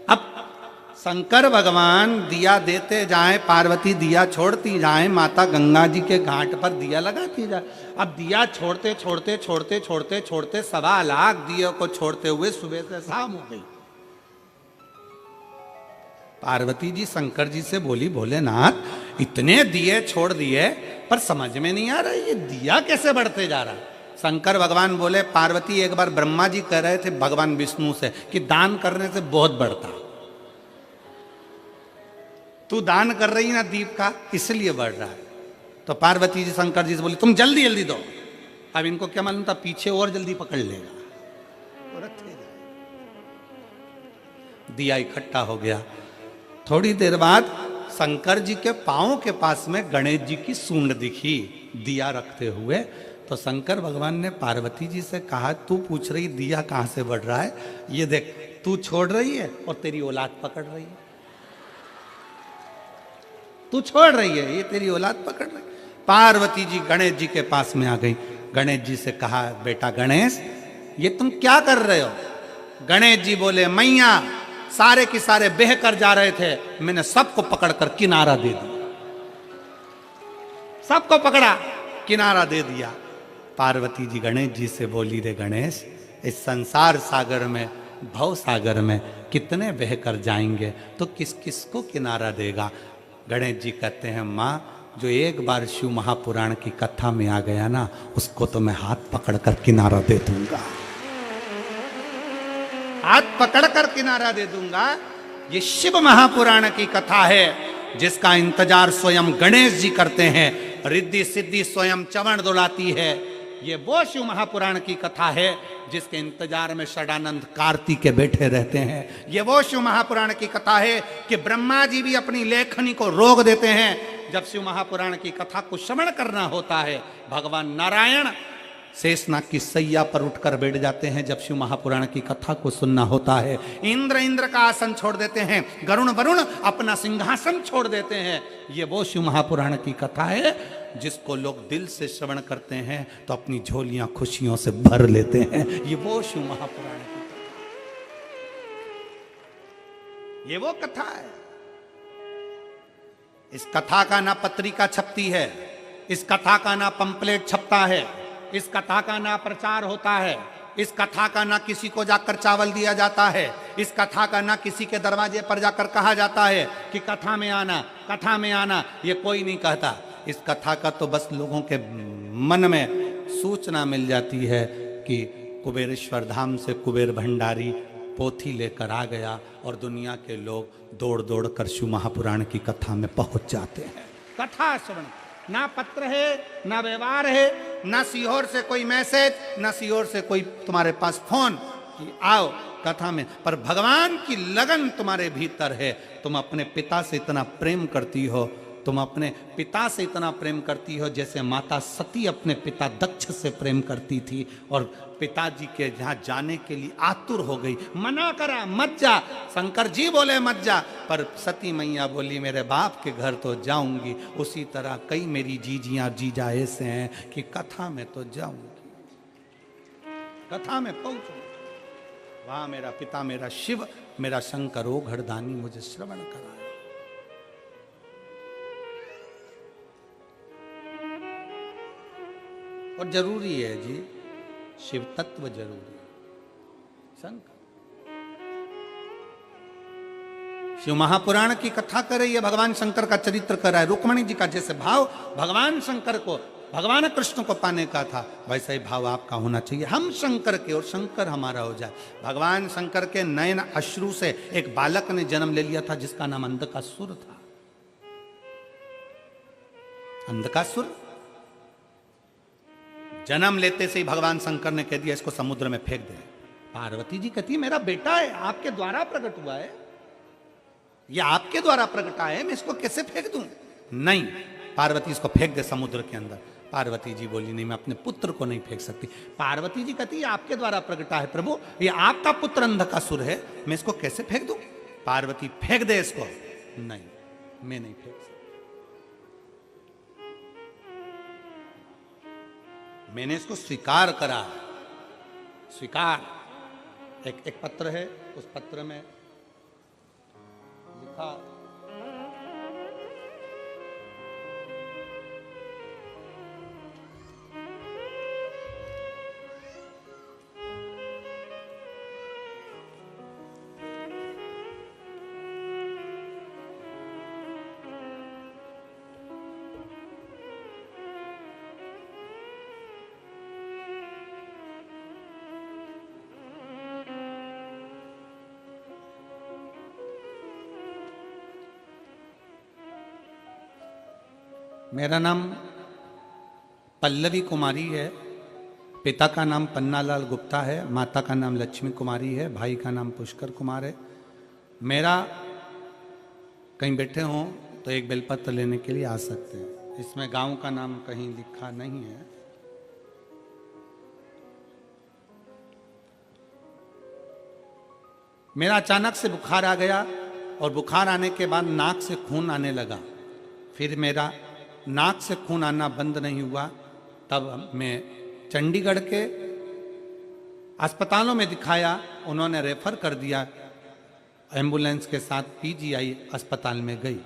Speaker 1: अब शंकर भगवान दिया देते जाएं, पार्वती दिया छोड़ती जाएं, माता गंगा जी के घाट पर दिया लगाती जाए। अब दिया छोड़ते छोड़ते छोड़ते छोड़ते छोड़ते 1.25 लाख दिए को छोड़ते हुए सुबह से शाम हो गई। पार्वती जी शंकर जी से बोली, भोलेनाथ इतने दिए छोड़ दिए पर समझ में नहीं आ रहा ये दिया कैसे बढ़ते जा रहा। शंकर भगवान बोले, पार्वती एक बार ब्रह्मा जी कह रहे थे भगवान विष्णु से कि दान करने से बहुत बढ़ता, तू दान कर रही ना दीप का, इसलिए बढ़ रहा है। तो पार्वती जी शंकर जी से बोली, तुम जल्दी जल्दी दो। अब इनको क्या मालूम था पीछे और जल्दी पकड़ लेगा। दिया इकट्ठा हो गया। थोड़ी देर बाद शंकर जी के पांव के पास में गणेश जी की सूंड दिखी दिया रखते हुए। तो शंकर भगवान ने पार्वती जी से कहा, तू पूछ रही दिया कहां से बढ़ रहा है, ये देख तू छोड़ रही है और तेरी औलाद पकड़ रही है। तू छोड़ रही है, ये तेरी औलाद पकड़ रही। पार्वती जी गणेश जी के पास में आ गई। गणेश जी से कहा, बेटा गणेश ये तुम क्या कर रहे हो? गणेश जी बोले, मैया सारे के सारे बह कर जा रहे थे, मैंने सबको पकड़कर किनारा दे दिया। सबको पकड़ा, किनारा दे दिया। पार्वती जी गणेश जी से बोली, रे गणेश इस संसार सागर में, भव सागर में कितने बह कर जाएंगे तो किस किस को किनारा देगा? गणेश जी कहते हैं, माँ जो एक बार शिव महापुराण की कथा में आ गया ना, उसको तो मैं हाथ पकड़कर किनारा दे दूंगा। हाथ पकड़कर किनारा दे दूंगा। ये शिव महापुराण की कथा है जिसका इंतजार स्वयं गणेश जी करते हैं। रिद्धि सिद्धि स्वयं चवण दुलाती है। ये वो शिव महापुराण की कथा है जिसके इंतजार में षडानंद कार्तिक बैठे रहते हैं। ये वो शिव महापुराण की कथा है कि ब्रह्मा जी भी अपनी लेखनी को रोक देते हैं। जब शिव महापुराण की कथा को श्रवण करना होता है, भगवान नारायण शेषनाग की सैया पर उठकर बैठ जाते हैं। जब शिव महापुराण की कथा को सुनना होता है, इंद्र का आसन छोड़ देते हैं, वरुण अपना सिंहासन छोड़ देते हैं। ये वो शिव महापुराण की कथा है जिसको लोग दिल से श्रवण करते हैं तो अपनी झोलियां खुशियों से भर लेते हैं। ये वो शिव महापुराण की कथा, ये वो कथा है। इस कथा का ना पत्रिका छपती है, इस कथा का ना पंपलेट छपता है, इस कथा का ना प्रचार होता है, इस कथा का ना किसी को जाकर चावल दिया जाता है, इस कथा का ना किसी के दरवाजे पर जाकर कहा जाता है कि कथा में आना, कथा में आना। ये कोई नहीं कहता। इस कथा का तो बस लोगों के मन में सूचना मिल जाती है कि कुबेरेश्वर धाम से कुबेर भंडारी पोथी लेकर आ गया और दुनिया के लोग दौड़ दौड़ कर शिव महापुराण की कथा में पहुंच जाते हैं। कथा श्रवण, ना पत्र है, ना व्यवहार है, ना सीहोर से कोई मैसेज, ना सीहोर से कोई तुम्हारे पास फोन कि आओ कथा में। पर भगवान की लगन तुम्हारे भीतर है। तुम अपने पिता से इतना प्रेम करती हो, तुम अपने पिता से इतना प्रेम करती हो जैसे माता सती अपने पिता दक्ष से प्रेम करती थी और पिताजी के जहाँ जाने के लिए आतुर हो गई। मना करा मत जा, शंकर जी बोले मत जा, पर सती मैया बोली मेरे बाप के घर तो जाऊंगी। उसी तरह कई मेरी जीजियाँ जीजा ऐसे हैं कि कथा में तो जाऊंगी, कथा में पहुंचूंगी। वहां मेरा पिता, मेरा शिव, मेरा शंकर ओ घरदानी मुझे श्रवण कराए। और जरूरी है जी, शिव तत्व जरूरी है। शंकर शिव महापुराण की कथा कर रही है, भगवान शंकर का चरित्र कर रहा है। रुक्मणी जी का जैसे भाव भगवान शंकर को, भगवान कृष्ण को पाने का था, वैसा ही भाव आपका होना चाहिए। हम शंकर के और शंकर हमारा हो जाए। भगवान शंकर के नयन अश्रु से एक बालक ने जन्म ले लिया था जिसका नाम अंधकासुर था। अंधकासुर। जन्म लेते से ही भगवान शंकर ने कह दिया इसको समुद्र में फेंक दे। पार्वती जी कहती मेरा बेटा है, आपके द्वारा प्रकट हुआ है, यह आपके द्वारा प्रकटा है, मैं इसको कैसे फेंक दूं? नहीं, पार्वती इसको फेंक दे समुद्र के अंदर। पार्वती जी बोली नहीं, मैं अपने पुत्र को नहीं फेंक सकती। पार्वती जी कहती है आपके द्वारा प्रकटा है प्रभु, ये आपका पुत्र अंधकासुर है, मैं इसको कैसे फेंक दूं? पार्वती फेंक दे इसको। नहीं, मैं नहीं फेंक सकती। मैंने इसको स्वीकार करा। स्वीकार। एक पत्र है, उस पत्र में लिखा मेरा नाम पल्लवी कुमारी है, पिता का नाम पन्नालाल गुप्ता है, माता का नाम लक्ष्मी कुमारी है, भाई का नाम पुष्कर कुमार है। मेरा कहीं बैठे हों तो एक बेलपत्र लेने के लिए आ सकते हैं। इसमें गांव का नाम कहीं लिखा नहीं है। मेरा अचानक से बुखार आ गया और बुखार आने के बाद नाक से खून आने लगा। फिर मेरा नाक से खून आना बंद नहीं हुआ। तब मैं चंडीगढ़ के अस्पतालों में दिखाया, उन्होंने रेफर कर दिया। एम्बुलेंस के साथ पीजीआई अस्पताल में गई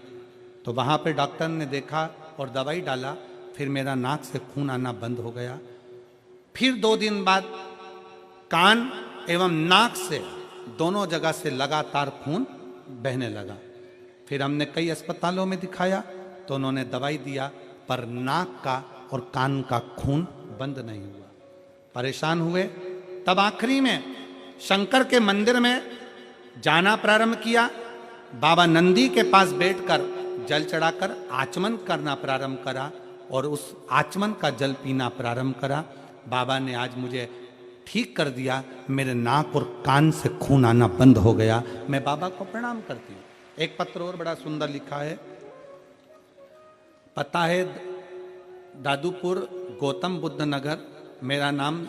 Speaker 1: तो वहाँ पे डॉक्टर ने देखा और दवाई डाला। फिर मेरा नाक से खून आना बंद हो गया। फिर 2 दिन बाद कान एवं नाक से दोनों जगह से लगातार खून बहने लगा। फिर हमने कई अस्पतालों में दिखाया तो उन्होंने दवाई दिया, पर नाक का और कान का खून बंद नहीं हुआ। परेशान हुए। तब आखिरी में शंकर के मंदिर में जाना प्रारंभ किया। बाबा नंदी के पास बैठकर जल चढ़ाकर आचमन करना प्रारंभ करा और उस आचमन का जल पीना प्रारंभ करा। बाबा ने आज मुझे ठीक कर दिया। मेरे नाक और कान से खून आना बंद हो गया। मैं बाबा को प्रणाम करती हूँ। एक पत्र और बड़ा सुंदर लिखा है। पता है दादूपुर, गौतम बुद्ध नगर। मेरा नाम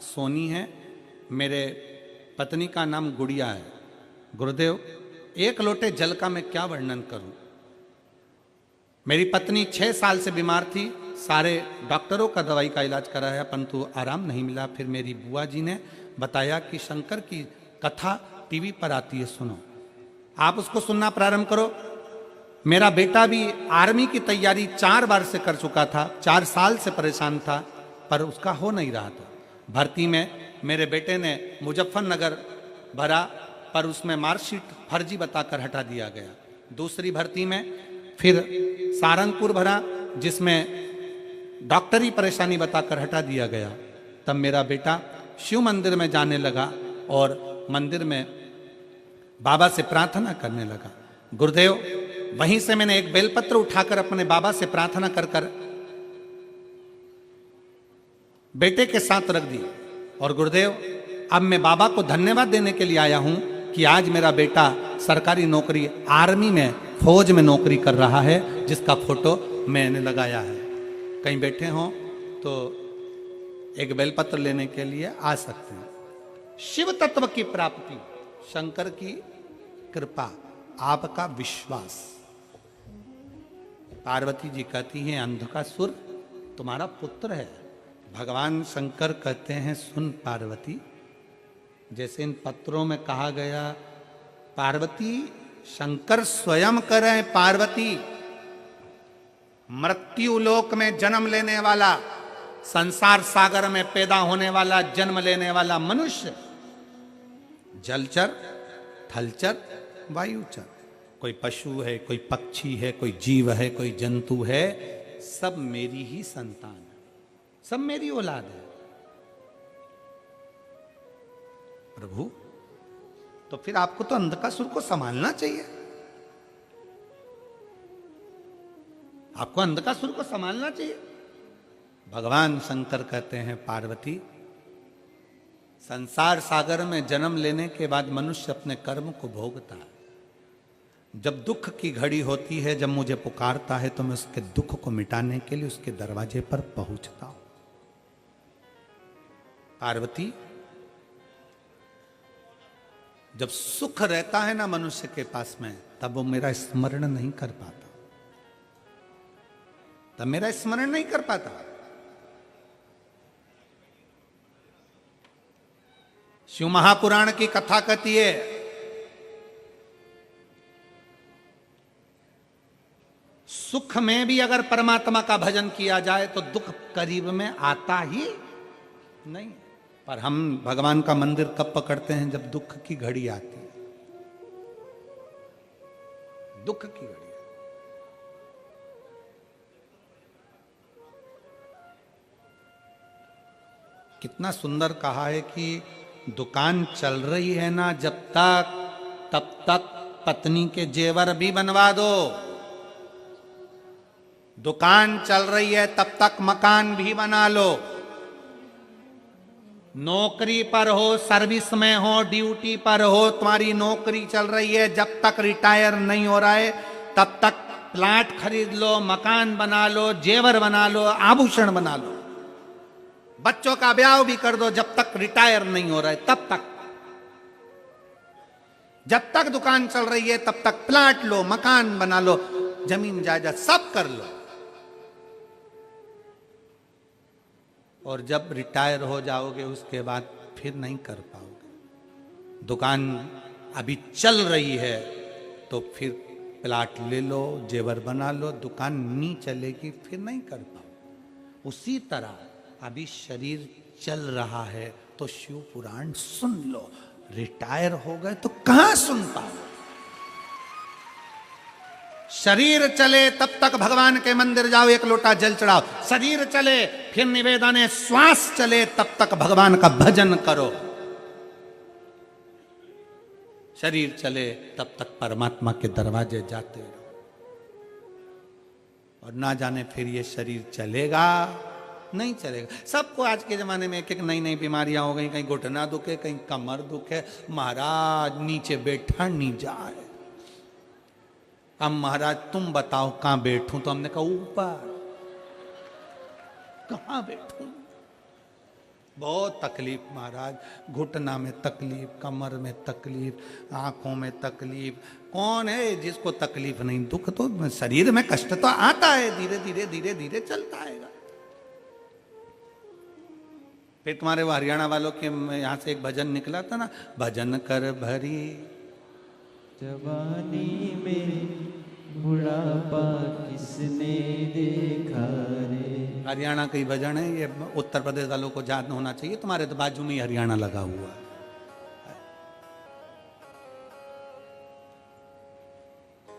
Speaker 1: सोनी है, मेरे पत्नी का नाम गुड़िया है। गुरुदेव, 1 लोटे जल का मैं क्या वर्णन करूं? मेरी पत्नी 6 साल से बीमार थी। सारे डॉक्टरों का दवाई का इलाज कराया परंतु आराम नहीं मिला। फिर मेरी बुआ जी ने बताया कि शंकर की कथा टीवी पर आती है, सुनो, आप उसको सुनना प्रारंभ करो। मेरा बेटा भी आर्मी की तैयारी 4 बार से कर चुका था, 4 साल से परेशान था, पर उसका हो नहीं रहा था। भर्ती में मेरे बेटे ने मुजफ्फरनगर भरा, पर उसमें मार्कशीट फर्जी बताकर हटा दिया गया। दूसरी भर्ती में फिर सारंगपुर भरा, जिसमें डॉक्टरी परेशानी बताकर हटा दिया गया। तब मेरा बेटा शिव मंदिर में जाने लगा और मंदिर में बाबा से प्रार्थना करने लगा। गुरुदेव, वहीं से मैंने एक बेलपत्र उठाकर अपने बाबा से प्रार्थना कर कर बेटे के साथ रख दी। और गुरुदेव, अब मैं बाबा को धन्यवाद देने के लिए आया हूं कि आज मेरा बेटा सरकारी नौकरी, आर्मी में, फौज में नौकरी कर रहा है, जिसका फोटो मैंने लगाया है। कहीं बैठे हों तो एक बेलपत्र लेने के लिए आ सकते हैं। शिव तत्व की प्राप्ति, शंकर की कृपा, आपका विश्वास। पार्वती जी कहती हैं अंधकासुर तुम्हारा पुत्र है। भगवान शंकर कहते हैं सुन पार्वती, जैसे इन पत्रों में कहा गया, पार्वती शंकर स्वयं करें। पार्वती मृत्यु लोक में जन्म लेने वाला, संसार सागर में पैदा होने वाला, जन्म लेने वाला मनुष्य, जलचर, थलचर, वायुचर, कोई पशु है, कोई पक्षी है, कोई जीव है, कोई जंतु है, सब मेरी ही संतान है, सब मेरी औलाद है। प्रभु, तो फिर आपको तो अंधकासुर को संभालना चाहिए। आपको अंधकासुर को संभालना चाहिए। भगवान शंकर कहते हैं पार्वती, संसार सागर में जन्म लेने के बाद मनुष्य अपने कर्म को भोगता है। जब दुख की घड़ी होती है, जब मुझे पुकारता है, तो मैं उसके दुख को मिटाने के लिए उसके दरवाजे पर पहुंचता हूं। पार्वती, जब सुख रहता है ना मनुष्य के पास में, तब वो मेरा स्मरण नहीं कर पाता, तब मेरा स्मरण नहीं कर पाता। शिव महापुराण की कथा कहती है, सुख में भी अगर परमात्मा का भजन किया जाए तो दुख करीब में आता ही नहीं। पर हम भगवान का मंदिर कब पकड़ते हैं? जब दुख की घड़ी आती है, दुख की घड़ी। कितना सुंदर कहा है कि दुकान चल रही है ना जब तक, तब तक पत्नी के जेवर भी बनवा दो। दुकान चल रही है तब तक मकान भी बना लो। नौकरी पर हो, सर्विस में हो, ड्यूटी पर हो, तुम्हारी नौकरी चल रही है, जब तक रिटायर नहीं हो रहा है तब तक प्लाट खरीद लो, मकान बना लो, जेवर बना लो, आभूषण बना लो। बच्चों का ब्याह भी कर दो, जब तक रिटायर नहीं हो रहा है तब तक। जब तक दुकान चल रही है तब तक प्लाट लो, मकान बना लो, जमीन जायदाद सब कर लो। और जब रिटायर हो जाओगे उसके बाद फिर नहीं कर पाओगे। दुकान अभी चल रही है तो फिर प्लाट ले लो, जेवर बना लो, दुकान नहीं चलेगी फिर नहीं कर पाओगे। उसी तरह अभी शरीर चल रहा है तो शिव पुराण सुन लो, रिटायर हो गए तो कहां सुन पाओगे। शरीर चले तब तक भगवान के मंदिर जाओ, एक लोटा जल चढ़ाओ। शरीर चले फिर निवेदन है, श्वास चले तब तक भगवान का भजन करो। शरीर चले तब तक परमात्मा के दरवाजे जाते रहो। और ना जाने फिर ये शरीर चलेगा नहीं चलेगा। सबको आज के जमाने में एक एक नई नई बीमारियां हो गई, कहीं घुटना दुखे, कहीं कमर दुखे। महाराज नीचे बैठा नहीं जाए। अब महाराज तुम बताओ कहां बैठूं? तो हमने कहा ऊपर। कहां बैठूं? बहुत तकलीफ महाराज, घुटना में तकलीफ, कमर में तकलीफ, आंखों में तकलीफ। कौन है जिसको तकलीफ नहीं? दुख तो शरीर में कष्ट तो आता है, धीरे धीरे धीरे धीरे चलता आएगा। फिर तुम्हारे वो हरियाणा वालों के यहां से एक भजन निकला था ना, भजन कर भरी
Speaker 2: जवानी में बुढ़ापा किसने देखा रे।
Speaker 1: हरियाणा का ही भजन है ये, उत्तर प्रदेश वालों को याद होना चाहिए। तुम्हारे तो बाजू में ही हरियाणा लगा हुआ है।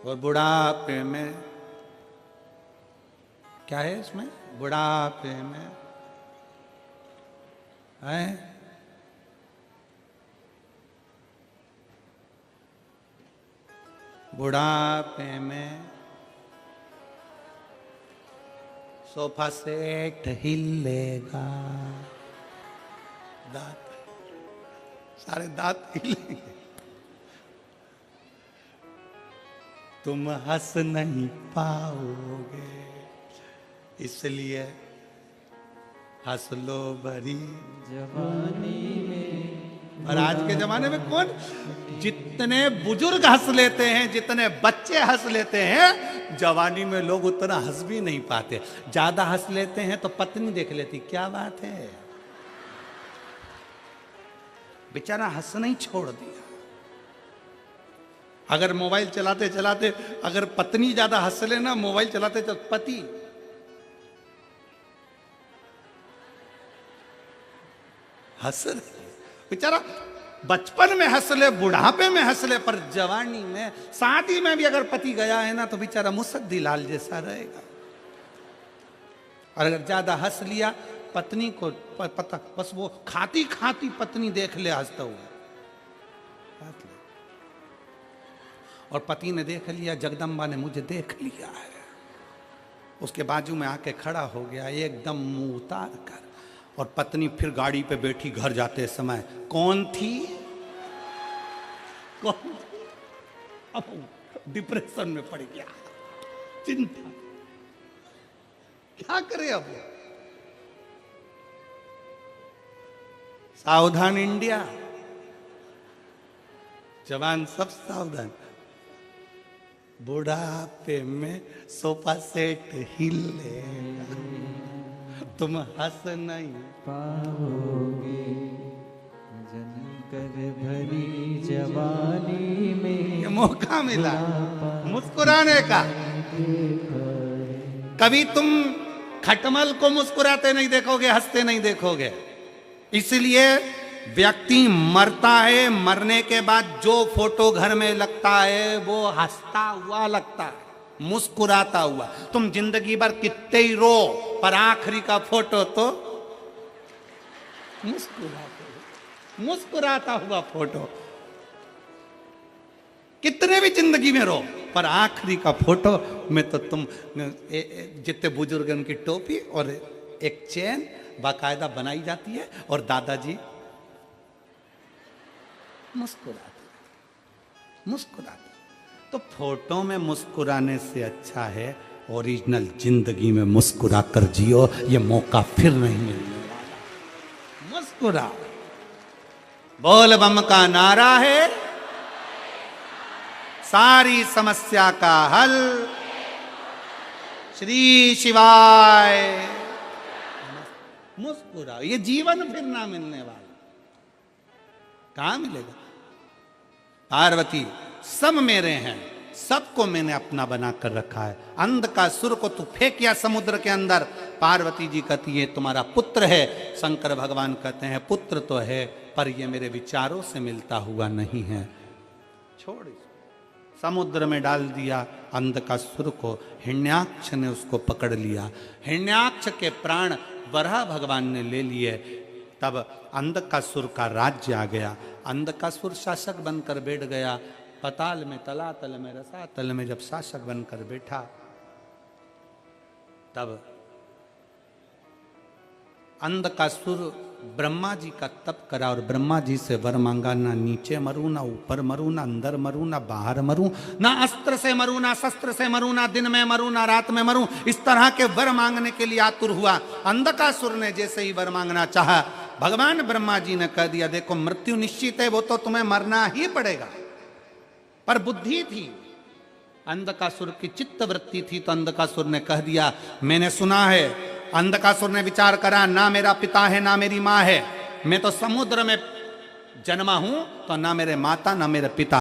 Speaker 1: और बुढ़ापे में क्या है इसमें? बुढ़ापे में है बुढ़ापे में सोफा सेट हिलेगा, दांत सारे दांत हिलेंगे, तुम हंस नहीं पाओगे, इसलिए हंस लो भरी
Speaker 2: जवानी में।
Speaker 1: और आज के जमाने में कौन? जितने बुजुर्ग हंस लेते हैं, जितने बच्चे हंस लेते हैं, जवानी में लोग उतना हंस भी नहीं पाते। ज्यादा हंस लेते हैं तो पत्नी देख लेती, क्या बात है, बेचारा हंस नहीं छोड़ दिया। अगर मोबाइल चलाते चलाते अगर पत्नी ज्यादा हंस ले ना, मोबाइल चलाते तो पति हंस, बेचारा बचपन में हंस ले, बुढ़ापे में हंस ले, पर जवानी में, शादी में भी अगर पति गया है ना तो बेचारा मुसद्दी लाल जैसा रहेगा। और अगर ज्यादा हंस लिया, पत्नी को पता, बस वो खाती खाती पत्नी देख ले हंसता हुआ, और पति ने देख लिया, जगदम्बा ने मुझे देख लिया है, उसके बाजू में आके खड़ा हो गया एकदम मुंह उतार कर, और पत्नी फिर गाड़ी पे बैठी घर जाते समय, कौन थी? कौन थी? अब डिप्रेशन में पड़ गया, चिंता, क्या करे अब? सावधान इंडिया, जवान सब सावधान। बुढ़ापे में सोफा सेट हिले, तुम हंस नहीं
Speaker 2: पाओगे, जनकर भरी जवानी में
Speaker 1: ये मौका मिला मुस्कुराने का। कभी तुम खटमल को मुस्कुराते नहीं देखोगे, हंसते नहीं देखोगे। इसलिए व्यक्ति मरता है, मरने के बाद जो फोटो घर में लगता है वो हंसता हुआ लगता है, मुस्कुराता हुआ। तुम जिंदगी भर कितने ही रो, पर आखिरी का फोटो तो मुस्कुराता हुआ फोटो। कितने भी जिंदगी में रो, पर आखिरी का फोटो में तो तुम जितने बुजुर्ग उनकी टोपी और एक चेन बाकायदा बनाई जाती है, और दादाजी मुस्कुराते। तो फोटो में मुस्कुराने से अच्छा है ओरिजिनल जिंदगी में मुस्कुरा कर जियो, ये मौका फिर नहीं मिलने वाला। मुस्कुरा, बोल बम का नारा है, सारी समस्या का हल श्री शिवाय। मुस्कुरा, ये जीवन फिर ना मिलने वाला, कहां मिलेगा? पार्वती, सब मेरे हैं, सबको मैंने अपना बना कर रखा है। अंधकासुर को तू फेंकिया समुद्र के अंदर, पार्वती जी कहती है तुम्हारा पुत्र है। शंकर भगवान कहते हैं पुत्र तो है, पर ये मेरे विचारों से मिलता हुआ नहीं है, छोड़ इसको। समुद्र में डाल दिया अंधकासुर को, हिरण्याक्ष ने उसको पकड़ लिया। हिरण्याक्ष के प्राण वराह भगवान ने ले लिए। तब अंधकासुर का राज्य आ गया। अंधकासुर शासक बनकर बैठ गया। पताल में, तलातल में, रसातल में जब शासक बनकर बैठा, तब अंधकासुर ब्रह्मा जी का तप करा और ब्रह्मा जी से वर मांगा, ना नीचे मरूं, ना ऊपर मरूं, ना अंदर मरूं, ना बाहर मरूं, ना अस्त्र से मरूं, ना शस्त्र से मरूं, ना दिन में मरूं, ना रात में मरूं। इस तरह के वर मांगने के लिए आतुर हुआ। अंधकासुर ने जैसे ही वर मांगना चाहा, भगवान ब्रह्मा जी ने कह दिया देखो मृत्यु निश्चित है, वो तो तुम्हें मरना ही पड़ेगा। पर बुद्धि थी, अंधकासुर की चित्त वृत्ति थी, तो अंधकासुर ने कह दिया मैंने सुना है। अंधकासुर ने विचार करा, ना मेरा पिता है ना मेरी माँ है, मैं तो समुद्र में जन्मा हूं, तो ना मेरे माता ना मेरे पिता।